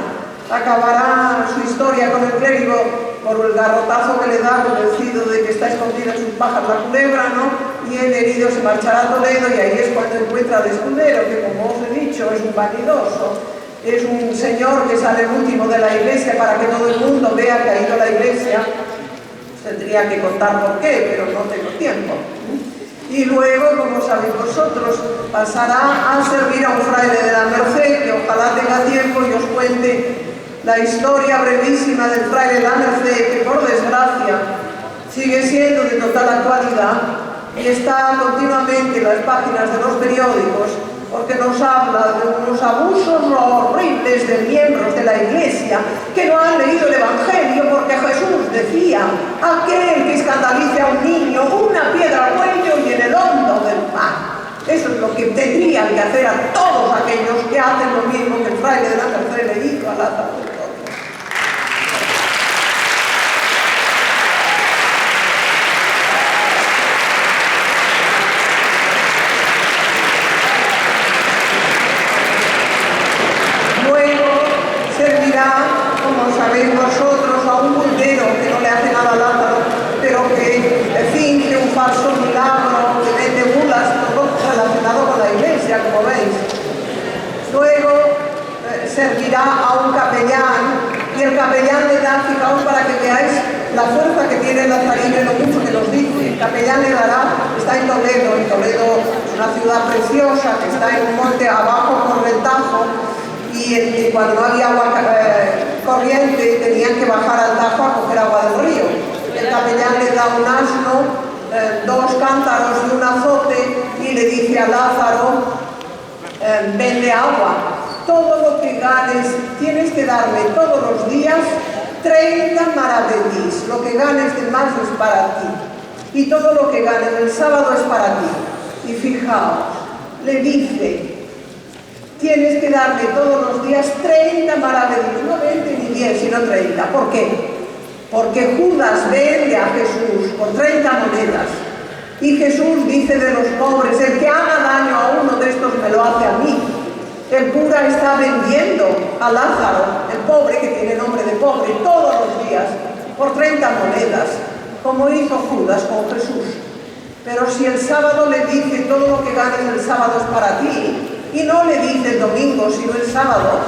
Acabará su historia con el clérigo por el garrotazo que le da, convencido de que está escondida en sus pajas la culebra, ¿no? Y el herido se marchará a Toledo, y ahí es cuando encuentra al escudero, que como os he dicho es un vanidoso, es un señor que sale el último de la iglesia para que todo el mundo vea que ha ido a la iglesia. Tendría que contar por qué, pero no tengo tiempo. Y luego, como sabéis vosotros, pasará a servir a un fraile de la Merced, que ojalá tenga tiempo y os cuente la historia brevísima del fraile de la Merced, que por desgracia sigue siendo de total actualidad y está continuamente en las páginas de los periódicos, porque nos habla de unos abusos horribles de miembros de la Iglesia que no han leído el Evangelio, porque Jesús decía: aquel que escandalice a un niño, una piedra al cuello y en el hondo del mar. Eso es lo que tendrían que hacer a todos aquellos que hacen lo mismo que el fraile de la Tercera le hizo a Lázaro. Como sabéis vosotros, a un montero que no le hace nada a Lázaro, pero que finge un falso milagro, que vende bulas, todo relacionado con la Iglesia, como veis. Luego servirá a un capellán, y el capellán le da, fijaos para que veáis la fuerza que tiene el Lazarillo y lo mucho que nos dice. El capellán le dará, está en Toledo es una ciudad preciosa que está en un monte abajo por el Tajo, y cuando no había agua corriente tenían que bajar al Tajo a coger agua del río. El capellán le da un asno, 2 cántaros y un azote y le dice a Lázaro: vende agua. Todo lo que ganes tienes que darme todos los días 30 maravedís. Lo que ganes de más es para ti. Y todo lo que ganes el sábado es para ti. Y fijaos, le dice: tienes que darme todos los días 30 maravedís, no 20 ni 10, sino 30. ¿Por qué? Porque Judas vende a Jesús por 30 monedas. Y Jesús dice de los pobres: el que haga daño a uno de estos me lo hace a mí. El cura está vendiendo a Lázaro, el pobre que tiene nombre de pobre, todos los días, por 30 monedas, como hizo Judas con Jesús. Pero si el sábado le dice: todo lo que ganes el sábado es para ti, y no le dice el domingo, sino el sábado.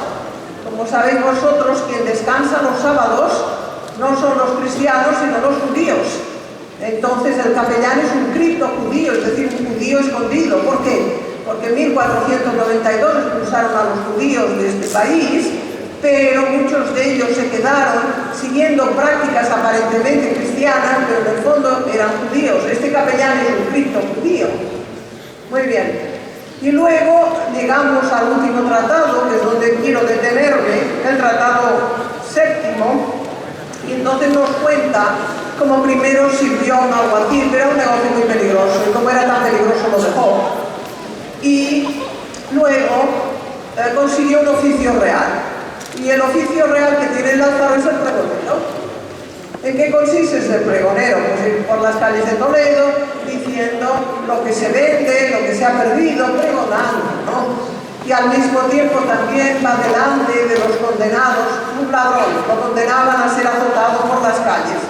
Como sabéis vosotros, quien descansa los sábados no son los cristianos, sino los judíos. Entonces el capellán es un criptojudío, es decir, un judío escondido. ¿Por qué? Porque en 1492 expulsaron a los judíos de este país, pero muchos de ellos se quedaron siguiendo prácticas aparentemente cristianas, pero en el fondo eran judíos. Este capellán es un criptojudío. Muy bien. Y luego llegamos al último tratado, que es donde quiero detenerme, el tratado séptimo, y entonces nos cuenta cómo primero sirvió a un alguacil, pero era un negocio muy peligroso, y cómo era tan peligroso lo dejó. Y luego consiguió un oficio real, y el oficio real que tiene Lázaro es el pregonero. ¿En qué consiste ese pregonero? Pues ir por las calles de Toledo diciendo lo que se vende, lo que se ha perdido, pregonando, ¿no? Y al mismo tiempo también va delante de los condenados. Un ladrón lo condenaban a ser azotado por las calles,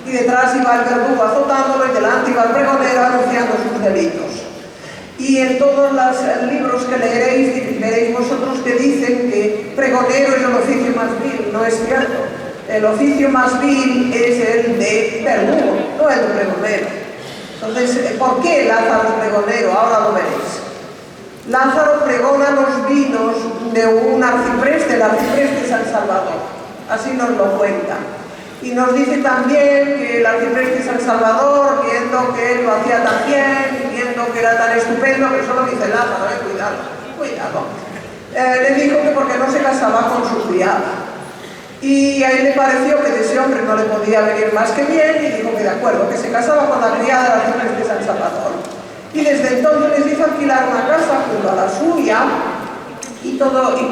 y detrás iba el verdugo azotándolo, y delante iba el pregonero anunciando sus delitos. Y en todos los libros que leeréis, veréis vosotros que dicen que pregonero es el oficio más vil. No es cierto. El oficio más vil es el de verdugo, no el de pregonero. Entonces, ¿por qué Lázaro es pregonero? Ahora lo veréis. Lázaro pregona los vinos de un arcipreste, el arcipreste de San Salvador. Así nos lo cuenta. Y nos dice también que el arcipreste de San Salvador, viendo que él lo hacía tan bien, viendo que era tan estupendo, pero solo dice Lázaro, cuidado. Le dijo que porque no se casaba con su criada. Y a él le pareció que de ese hombre no le podía venir más que bien, y dijo que de acuerdo, que se casaba con la criada del arcipreste de San Salvador. Y desde entonces les hizo alquilar una casa junto a la suya, y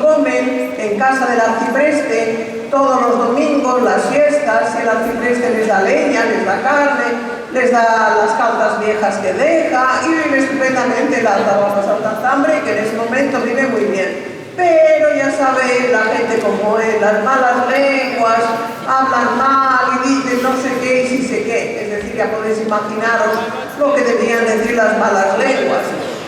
comen en casa del arcipreste todos los domingos, las fiestas, y el arcipreste les da leña, les da carne, les da las cautas viejas que deja, y vive estupendamente. Lázaro ha pasado tanta hambre que en ese momento vive muy bien. Pero ya sabéis, la gente como es, las malas lenguas, hablan mal y dicen no sé qué y sí sé qué. Es decir, ya podéis imaginaros lo que debían decir las malas lenguas.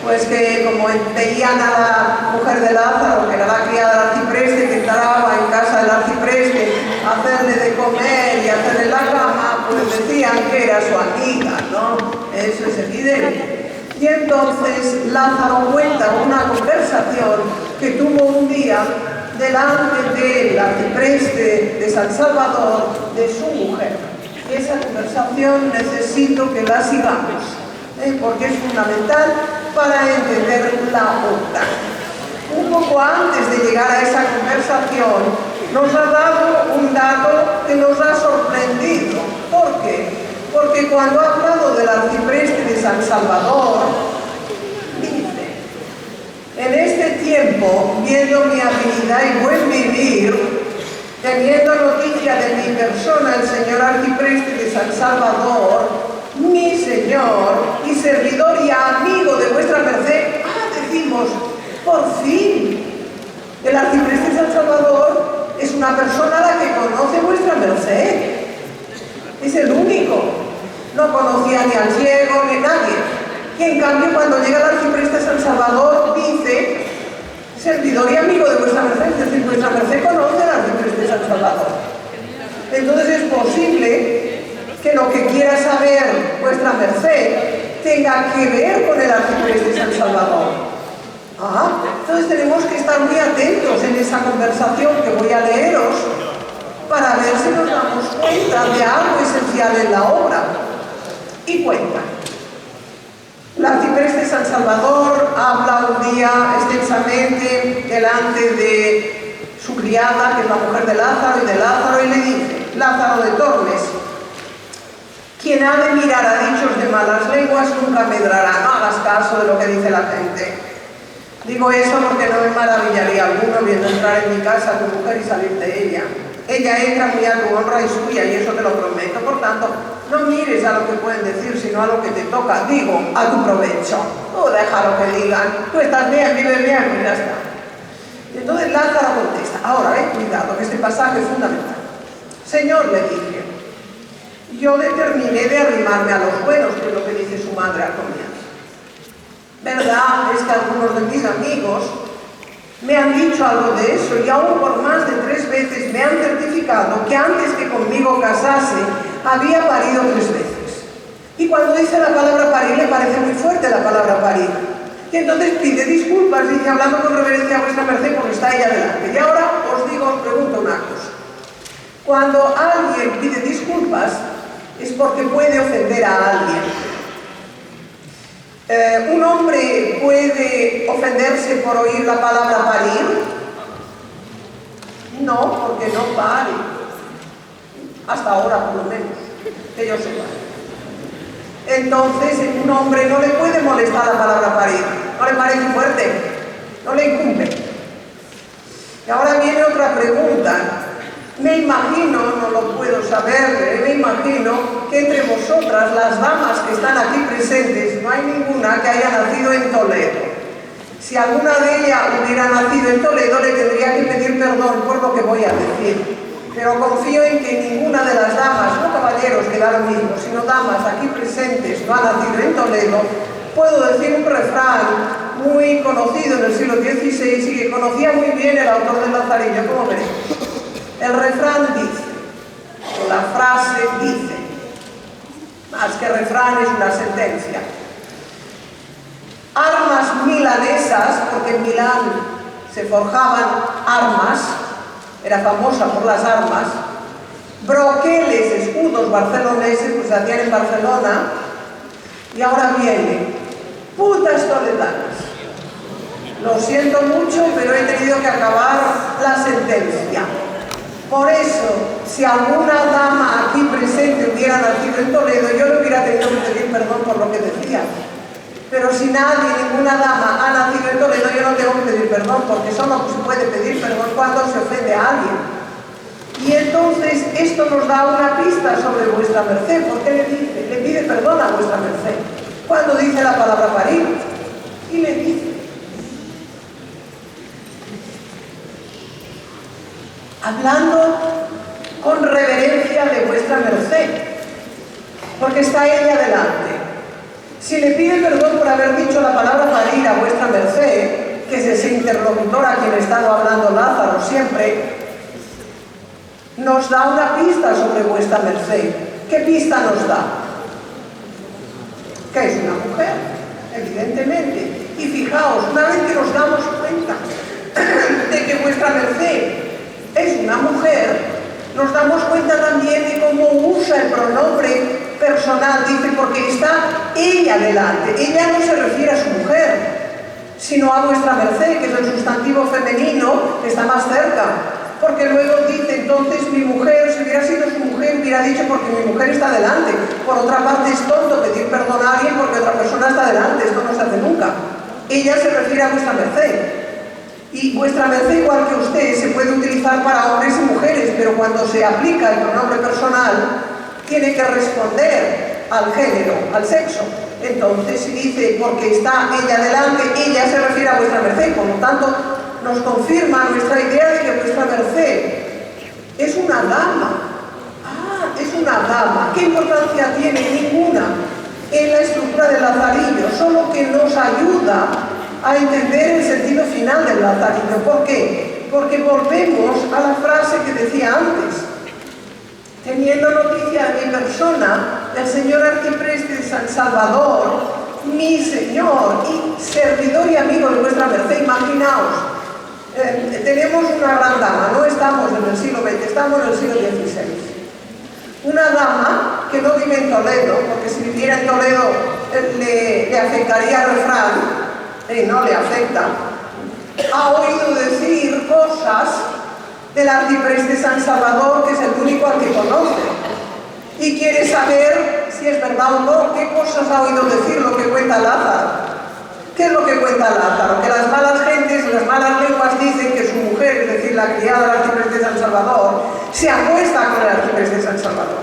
Pues que como veían a la mujer de Lázaro, que era la criada del arcipreste, que entraba en casa del arcipreste a hacerle de comer y a hacerle la cama, pues decían que era su amiga, ¿no? Eso es evidente. Y entonces Lázaro cuenta una conversación que tuvo un día delante del arcipreste de San Salvador de su mujer. Y esa conversación necesito que la sigamos, porque es fundamental para entender la obra. Un poco antes de llegar a esa conversación, nos ha dado un dato que nos ha sorprendido. ¿Por qué? Porque cuando ha hablado del arcipreste de San Salvador, dice: en este tiempo, viendo mi habilidad y buen vivir, teniendo noticia de mi persona el señor arcipreste de San Salvador, mi señor y servidor y amigo de vuestra merced, decimos, por fin, el arcipreste de San Salvador es una persona a la que conoce vuestra merced. Es el único. No conocía ni al ciego ni a nadie. Y en cambio, cuando llega el arcipreste de San Salvador, dice: servidor y amigo de vuestra merced. Es decir, vuestra merced conoce al arcipreste de San Salvador. Entonces es posible que lo que quiera saber vuestra merced tenga que ver con el arcipreste de San Salvador. Entonces tenemos que estar muy atentos en esa conversación que voy a leeros para ver si nos damos cuenta de algo esencial en la obra. Y cuenta. El arcipreste de San Salvador habla un día extensamente delante de su criada, que es la mujer de Lázaro, y le dice: Lázaro de Tormes, quien ha de mirar a dichos de malas lenguas nunca medrará. No hagas caso de lo que dice la gente. Digo eso porque no me maravillaría alguno viendo entrar en mi casa a tu mujer y salir de ella. Ella entra muy a tu honra y suya, y eso te lo prometo. Por tanto, no mires a lo que pueden decir, sino a lo que te toca. Digo, a tu provecho. Tú deja lo que digan. Tú estás bien, vives bien, pues ya está. Y entonces Lázaro contesta. Ahora, cuidado, que este pasaje es fundamental. Señor, le dije, yo determiné de arrimarme a los buenos, que es lo que dice su madre al comienzo. Verdad es que algunos de mis amigos me han dicho algo de eso, y aún por más de 3 veces me han certificado que antes que conmigo casase había parido 3 veces. Y cuando dice la palabra parir, le parece muy fuerte la palabra parir. Y entonces pide disculpas, dice, hablando con reverencia a vuestra merced, porque está ella delante. Y ahora os pregunto una cosa. Cuando alguien pide disculpas es porque puede ofender a alguien. ¿Un hombre puede ofenderse por oír la palabra parir? No, porque no pare. Hasta ahora, por lo menos, que yo sepa. Entonces, un hombre no le puede molestar la palabra parir. No le parece fuerte, no le incumbe. Y ahora viene otra pregunta. Me imagino, no lo puedo saber, me imagino que entre vosotras, las damas que están aquí presentes, no hay ninguna que haya nacido en Toledo. Si alguna de ellas hubiera nacido en Toledo, le tendría que pedir perdón por lo que voy a decir. Pero confío en que ninguna de las damas, no caballeros que da lo mismo, sino damas aquí presentes, no ha nacido en Toledo. Puedo decir un refrán muy conocido en el siglo XVI y que conocía muy bien el autor del Lazarillo, como veréis. El refrán dice, o la frase dice, más que refrán es una sentencia: armas milanesas, porque en Milán se forjaban armas, era famosa por las armas, broqueles, escudos barceloneses, pues se hacían en Barcelona, y ahora viene, putas toledanas. Lo siento mucho, pero he tenido que acabar la sentencia. Por eso, si alguna dama aquí presente hubiera nacido en Toledo, yo le hubiera tenido que pedir perdón por lo que decía. Pero si nadie, ninguna dama ha nacido en Toledo, yo no tengo que pedir perdón, porque solo se puede pedir perdón cuando se ofende a alguien. Y entonces esto nos da una pista sobre vuestra merced, porque le pide perdón a vuestra merced. Cuando dice la palabra parir, y le dice, hablando con reverencia de vuestra merced, porque está ella delante. Si le pide perdón por haber dicho la palabra parir a vuestra merced, que es ese interlocutor a quien ha estado hablando Lázaro siempre, nos da una pista sobre vuestra merced. ¿Qué pista nos da? Que es una mujer, evidentemente. Y fijaos, una vez que nos damos cuenta de que vuestra merced es una mujer, nos damos cuenta también de cómo usa el pronombre personal. Dice, porque está ella ella delante. Ella no se refiere a su mujer, sino a vuestra merced, que es el sustantivo femenino que está más cerca. Porque luego dice, entonces mi mujer, si hubiera sido su mujer, hubiera dicho porque mi mujer está delante. Por otra parte, es tonto pedir perdón a alguien porque otra persona está delante. Esto no se hace nunca. Ella se refiere a vuestra merced. Y vuestra merced, igual que usted, se puede utilizar para hombres y mujeres, pero cuando se aplica el pronombre personal, tiene que responder al género, al sexo. Entonces, si dice, porque está ella delante, ella se refiere a vuestra merced. Por lo tanto, nos confirma nuestra idea de que vuestra merced es una dama. Ah, es una dama. ¿Qué importancia tiene? Ninguna en la estructura del lazarillo, solo que nos ayuda a entender el sentido final del lazarillo. ¿Por qué? Porque volvemos a la frase que decía antes. Teniendo noticia de mi persona, el señor arcipreste de San Salvador, mi señor y servidor y amigo de vuestra merced, imaginaos, tenemos una gran dama, no estamos en el siglo XX, estamos en el siglo XVI. Una dama que no vive en Toledo, porque si viviera en Toledo le afectaría el refrán, no le afecta, ha oído decir cosas del arcipreste San Salvador, que es el único al que conoce, y quiere saber si es verdad o no, qué cosas ha oído decir, lo que cuenta Lázaro. ¿Qué es lo que cuenta Lázaro? Que las malas gentes, las malas lenguas dicen que su mujer, es decir, la criada del arcipreste San Salvador, se acuesta con el arcipreste San Salvador.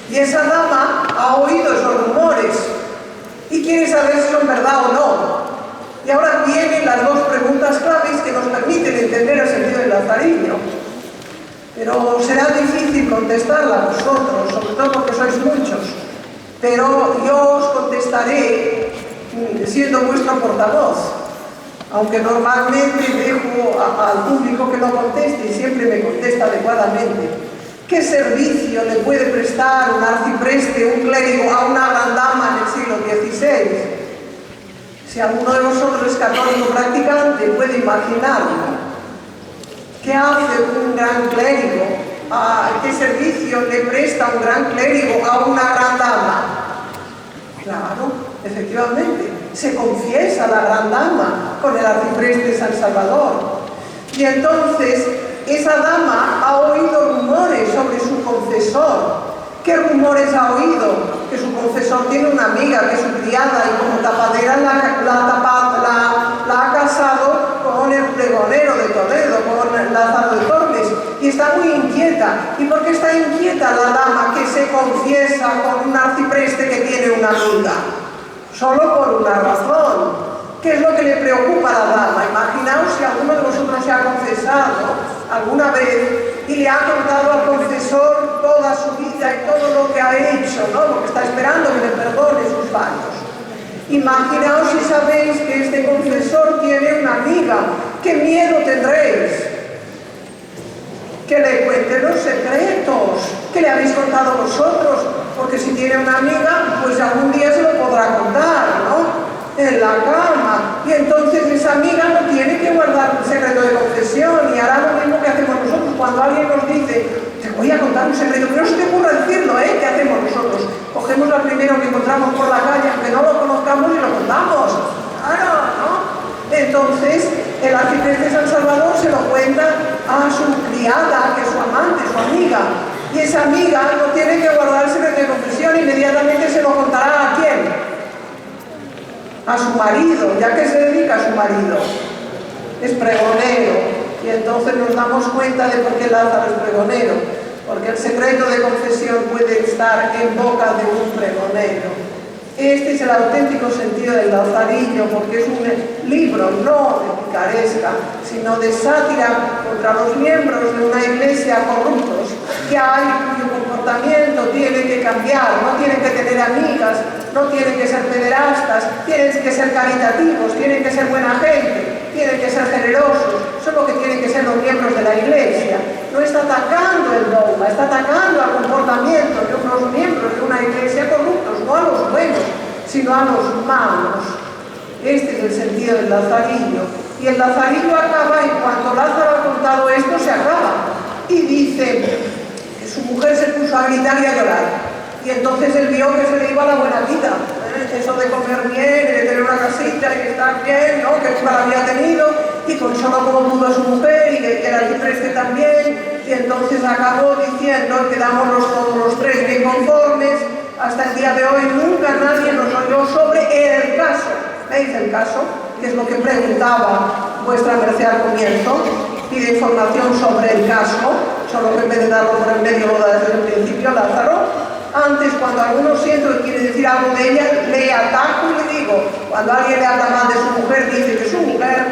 Y esa dama ha oído esos rumores y quiere saber si son verdad o no. Y ahora vienen las dos preguntas claves que nos permiten entender el sentido del lazarillo. Pero será difícil contestarla vosotros, sobre todo porque sois muchos. Pero yo os contestaré siendo vuestro portavoz, aunque normalmente dejo al público que lo conteste y siempre me contesta adecuadamente. ¿Qué servicio le puede prestar un arcipreste, un clérigo, a una gran dama en el siglo XVI? Si alguno de vosotros es católico practicante, puede imaginarlo. ¿Qué hace un gran clérigo? ¿Qué servicio le presta un gran clérigo a una gran dama? Claro, efectivamente, se confiesa la gran dama con el arcipreste de San Salvador. Y entonces, esa dama ha oído rumores sobre su confesor. ¿Qué rumores ha oído? Que su confesor tiene una amiga que es su criada y como tapadera la ha casado con el pregonero de Toledo, con Lázaro de Tormes, y está muy inquieta. ¿Y por qué está inquieta la dama que se confiesa con un arcipreste que tiene una amiga? Solo por una razón. ¿Qué es lo que le preocupa a la dama? Imaginaos si alguno de vosotros se ha confesado alguna vez y le ha contado al confesor toda su vida y todo lo que ha hecho, ¿no? Lo que está esperando que le perdone sus fallos. Imaginaos si sabéis que este confesor tiene una amiga. ¿Qué miedo tendréis? Que le cuente los secretos que le habéis contado vosotros, porque si tiene una amiga, pues algún día se lo podrá contar, ¿no? En la cama, y entonces esa amiga no tiene que guardar un secreto de confesión y hará lo mismo que hacemos nosotros cuando alguien nos dice, te voy a contar un secreto, pero no se te ocurra decirlo, ¿qué hacemos nosotros? Cogemos lo primero que encontramos por la calle, aunque no lo conozcamos, y lo contamos. Claro, ¿no? Entonces el arcipreste de San Salvador se lo cuenta a su criada, que es su amante, su amiga, y esa amiga no tiene que guardar el secreto de confesión, inmediatamente se lo contará. ¿A quién? A su marido. ¿Ya que se dedica a su marido? Es pregonero. Y entonces nos damos cuenta de por qué Lázaro es pregonero, porque el secreto de confesión puede estar en boca de un pregonero. Este es el auténtico sentido del lazarillo, porque es un libro no de picaresca, sino de sátira contra los miembros de una iglesia corruptos que hay, cuyo comportamiento tiene que cambiar, no tienen que tener amigas, no tienen que ser pederastas, tienen que ser caritativos, tienen que ser buena gente, tienen que ser generosos, son lo que tienen que ser los miembros de la iglesia. No está atacando el dogma, está atacando al comportamiento de unos miembros de una iglesia corruptos, no a los buenos, sino a los malos. Este es el sentido del lazarillo. Y el lazarillo acaba, y cuando Lázaro ha contado esto, se acaba. Y dice que su mujer se puso a gritar y a llorar. Y entonces él vio que se le iba la buena vida. Eso de comer bien, de tener una casita y estar bien, ¿no? Que nunca la había tenido, y con solo como pudo su mujer, y que era arcipreste también, y entonces acabó diciendo, quedamos todos los tres bien conformes. Hasta el día de hoy nunca nadie nos oyó sobre el caso. ¿Veis el caso? Que es lo que preguntaba vuestra merced al comienzo. Pide información sobre el caso, solo que en vez de darlo por el medio lo da desde el principio Lázaro. Antes, cuando alguno siento que quiere decir algo de ella, le ataco y le digo, cuando alguien le habla mal de su mujer, dice que su mujer,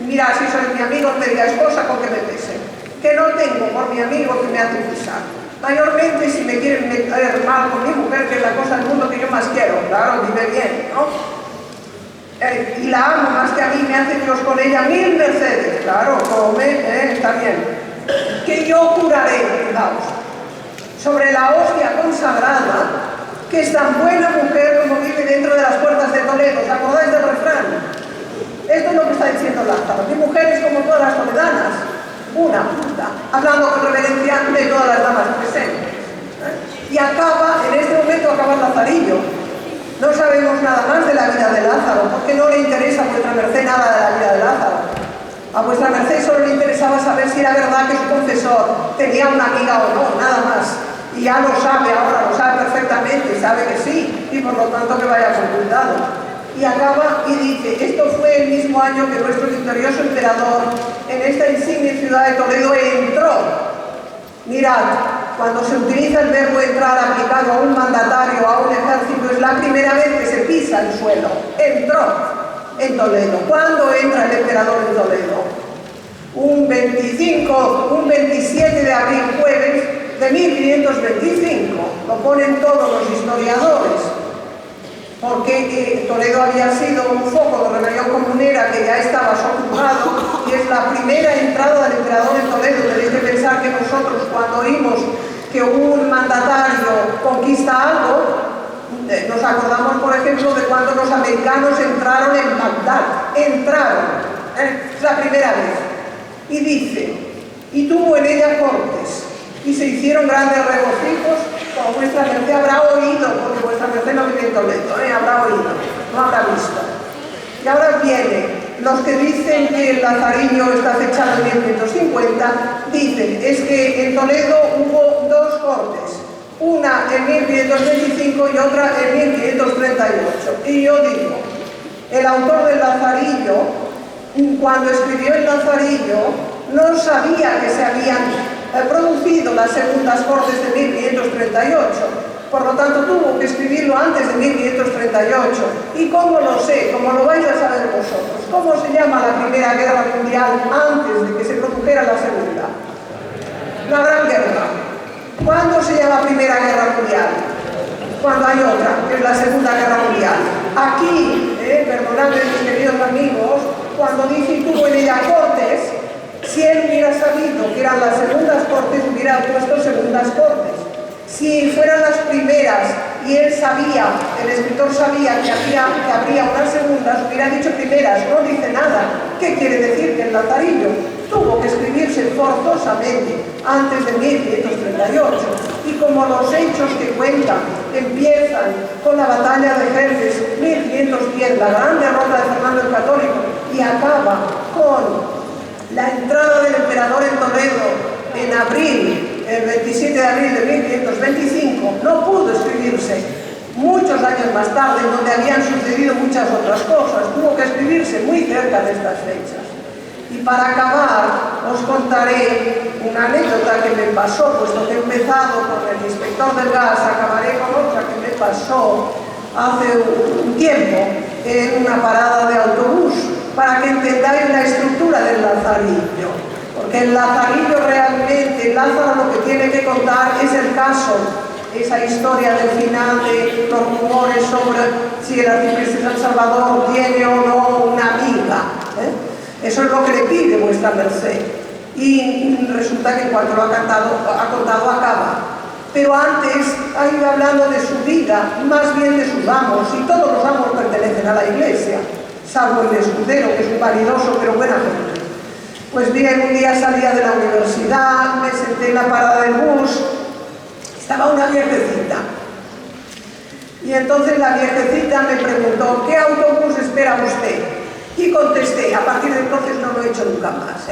mira, si sois mi amigo, me diga esposa con que me pese. Que no tengo por mi amigo que me hace pisar. Mayormente si me quieren meter mal con mi mujer, que es la cosa del mundo que yo más quiero, claro, vive bien, ¿no? Y la amo más que a mí, me hace Dios con ella 1000 mercedes, claro, come, está bien. Que yo curaré, fijaos, sobre la hostia consagrada, que es tan buena mujer como vive dentro de las puertas de Toledo. ¿Os acordáis del refrán? Esto es lo que está diciendo Lázaro. Mi mujer es como todas las toledanas, una puta, hablando con reverencia de todas las damas presentes. Y acaba, en este momento acaba Lazarillo. No sabemos nada más de la vida de Lázaro, porque no le interesa a vuestra merced nada de la vida de Lázaro. A vuestra merced solo le interesaba saber si era verdad que su confesor tenía una amiga o no, nada más. Y ya lo sabe, ahora lo sabe perfectamente, sabe que sí, y por lo tanto que vaya con cuidado. Y acaba y dice, esto fue el mismo año que nuestro victorioso emperador en esta insigne ciudad de Toledo entró. Mirad, cuando se utiliza el verbo entrar aplicado a un mandatario, a un ejército, es la primera vez que se pisa el suelo. Entró en Toledo. ¿Cuándo entra el emperador en Toledo? Un 27 de abril, jueves de 1525. Lo ponen todos los historiadores. Porque Toledo había sido un foco de rebelión comunera que ya estaba sojuzgado, y es la primera entrada del emperador en Toledo. Tenéis que pensar que nosotros, cuando oímos que un mandatario conquista algo, nos acordamos, por ejemplo, de cuando los americanos entraron en Bagdad. Entraron, es la primera vez. Y dice, y tuvo en ella cortes, y se hicieron grandes regocijos, como vuestra merced habrá oído, porque vuestra merced no vive en Toledo, habrá oído, no habrá visto. Y ahora viene, los que dicen que el Lazarillo está fechado en 1550, dicen, es que en Toledo hubo dos cortes, una en 1525 y otra en 1538. Y yo digo, el autor del Lazarillo, cuando escribió el Lazarillo, no sabía que se habían producido las segundas cortes de 1538. Por lo tanto, tuvo que escribirlo antes de 1538. ¿Y cómo lo sé? Como lo vais a saber vosotros. ¿Cómo se llama la Primera Guerra Mundial antes de que se produjera la Segunda? La Gran Guerra. ¿Cuándo se llama Primera Guerra Mundial? Cuando hay otra, que es la Segunda Guerra Mundial. Aquí, perdonadme mis queridos amigos, cuando dice y tuvo en ella cortes, si él hubiera sabido que eran las segundas cortes, hubiera puesto segundas cortes. Si fueran las primeras y él sabía, el escritor sabía que habría unas segundas, hubiera dicho primeras, no dice nada. ¿Qué quiere decir? Que el Lazarillo tuvo que escribirse forzosamente antes de 1538. Y como los hechos que cuentan empiezan con la batalla de Jerjes, 1510, la gran derrota de Fernando el Católico, y acaba con la entrada del emperador en Toledo en abril, el 27 de abril de 1525, no pudo escribirse muchos años más tarde, donde habían sucedido muchas otras cosas. Tuvo que escribirse muy cerca de estas fechas. Y para acabar, os contaré una anécdota que me pasó, puesto que he empezado con el inspector del gas, acabaré con otra que me pasó hace un tiempo en una parada de autobús, para que entendáis la estructura del Lazarillo. Porque el Lazarillo realmente, Lázaro lo que tiene que contar es el caso, esa historia del final de los rumores sobre si el arcipreste San Salvador tiene o no una amiga. Eso es lo que le pide vuestra merced. Y resulta que en cuanto lo ha contado acaba. Pero antes ha ido hablando de su vida, más bien de sus amos, y todos los amos pertenecen a la iglesia, salvo el escudero, que es un vanidoso pero buena gente. Pues bien, un día salía de la universidad, me senté en la parada del bus, estaba una viejecita. Y entonces la viejecita me preguntó, ¿qué autobús espera usted? Y contesté, a partir de entonces no lo he hecho nunca más,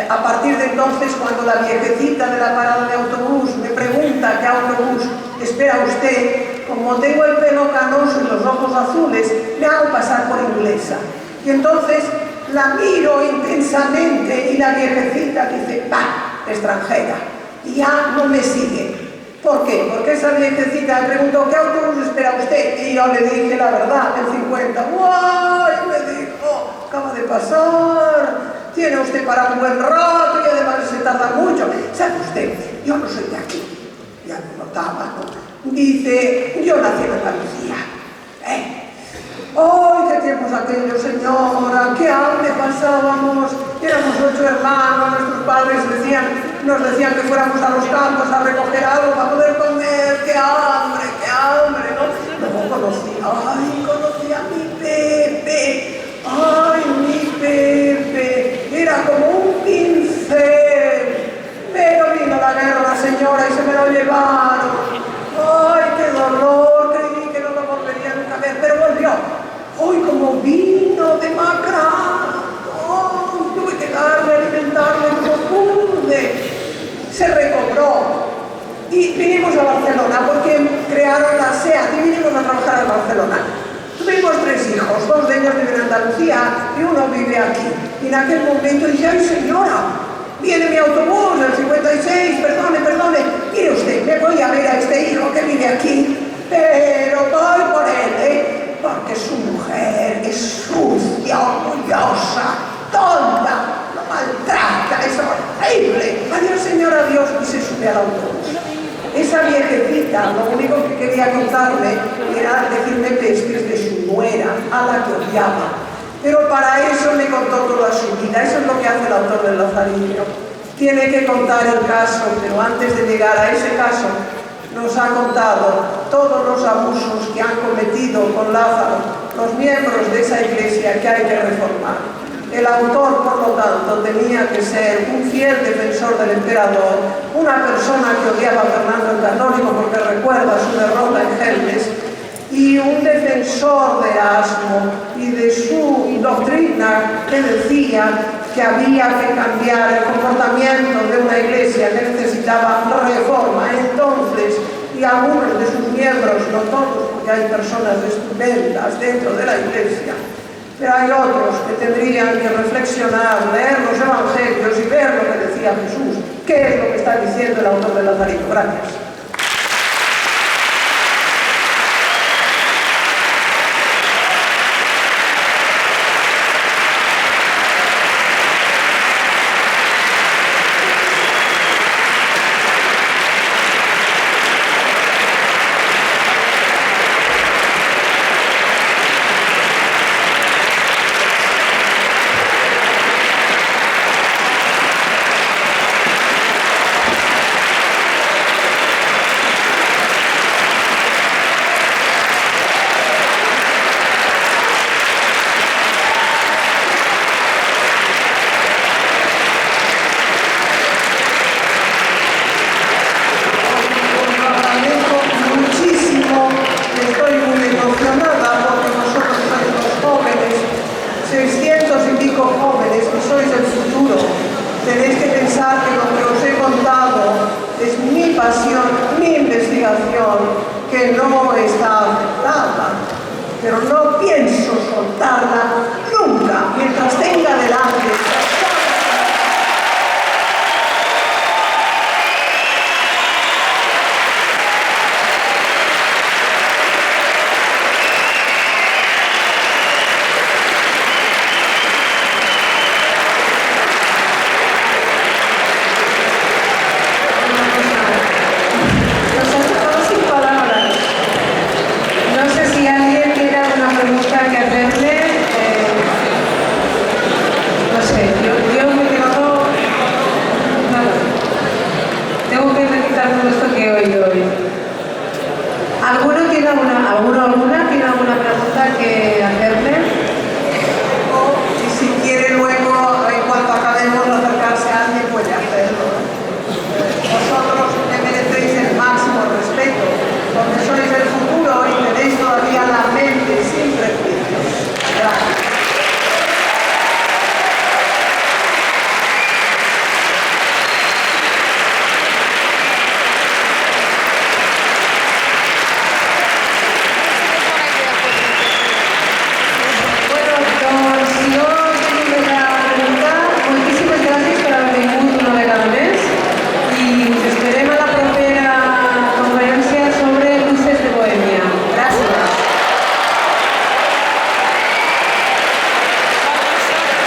a partir de entonces, cuando la viejecita de la parada de autobús me pregunta qué autobús espera usted, como tengo el pelo canoso y los ojos azules, me hago pasar por inglesa. Y entonces la miro intensamente y la viejecita dice, ¡pah!, extranjera. Y ya no me sigue. ¿Por qué? Porque esa viejecita me preguntó, ¿qué autobús espera usted? Y yo le dije la verdad, el 50. ¡Guay! Me dijo, acaba de pasar. Tiene usted para un buen rato y además se tarda mucho. ¿Sabe usted? Yo no soy de aquí. Ya lo notaba, ¿no? Dice, yo nací en Andalucía. ¡Ay, qué tiempos aquellos, señora! ¡Qué hambre pasábamos! Éramos 8 hermanos, nuestros padres nos decían que fuéramos a los campos a recoger algo para poder comer. ¡Qué hambre! ¿No? Luego conocí a mi Pepe. ¡Ay, mi Pepe! Era como un pincel. Pero vino la guerra, señora, y se me lo llevaron. ¡Ay, qué dolor! Creí que no lo volvería nunca a ver, pero volvió. ¡Ay, como vino demacrado! ¡Oh, tuve que alimentarle como pude! Se recobró. Y vinimos a Barcelona porque crearon la SEAT y vinimos a trabajar a Barcelona. Tuvimos 3 hijos, 2 de ellos viven en Andalucía y uno vive aquí. Y en aquel momento dije, ¡ay, señora! Viene mi autobús, el 56, perdone, mire usted, me voy a ver a este hijo que vive aquí, pero voy por él, porque su mujer es sucia, orgullosa, tonta, lo maltrata, es horrible. Adiós, señora, adiós, y se sube al autobús. Esa viejecita, lo único que quería contarme era decirme pestes de su nuera, a la que odiaba. Pero para eso me contó toda su vida. Eso es lo que hace el autor del Lazarillo. Tiene que contar el caso, pero antes de llegar a ese caso, nos ha contado todos los abusos que han cometido con Lázaro los miembros de esa iglesia que hay que reformar. El autor, por lo tanto, tenía que ser un fiel defensor del emperador, una persona que odiaba a Fernando el Católico porque recuerda su derrota en Gelmes, y un defensor de Erasmo y de su doctrina que decía que había que cambiar el comportamiento de una iglesia que necesitaba reforma. Entonces, y algunos de sus miembros, no todos, porque hay personas estupendas dentro de la iglesia, pero hay otros que tendrían que reflexionar, leer los evangelios y ver lo que decía Jesús. ¿Qué es lo que está diciendo el autor del Lazarillo? Gracias. Que no está aceptada, pero no pienso soltarla nunca mientras tenga delante. ¿Alguna tiene alguna pregunta que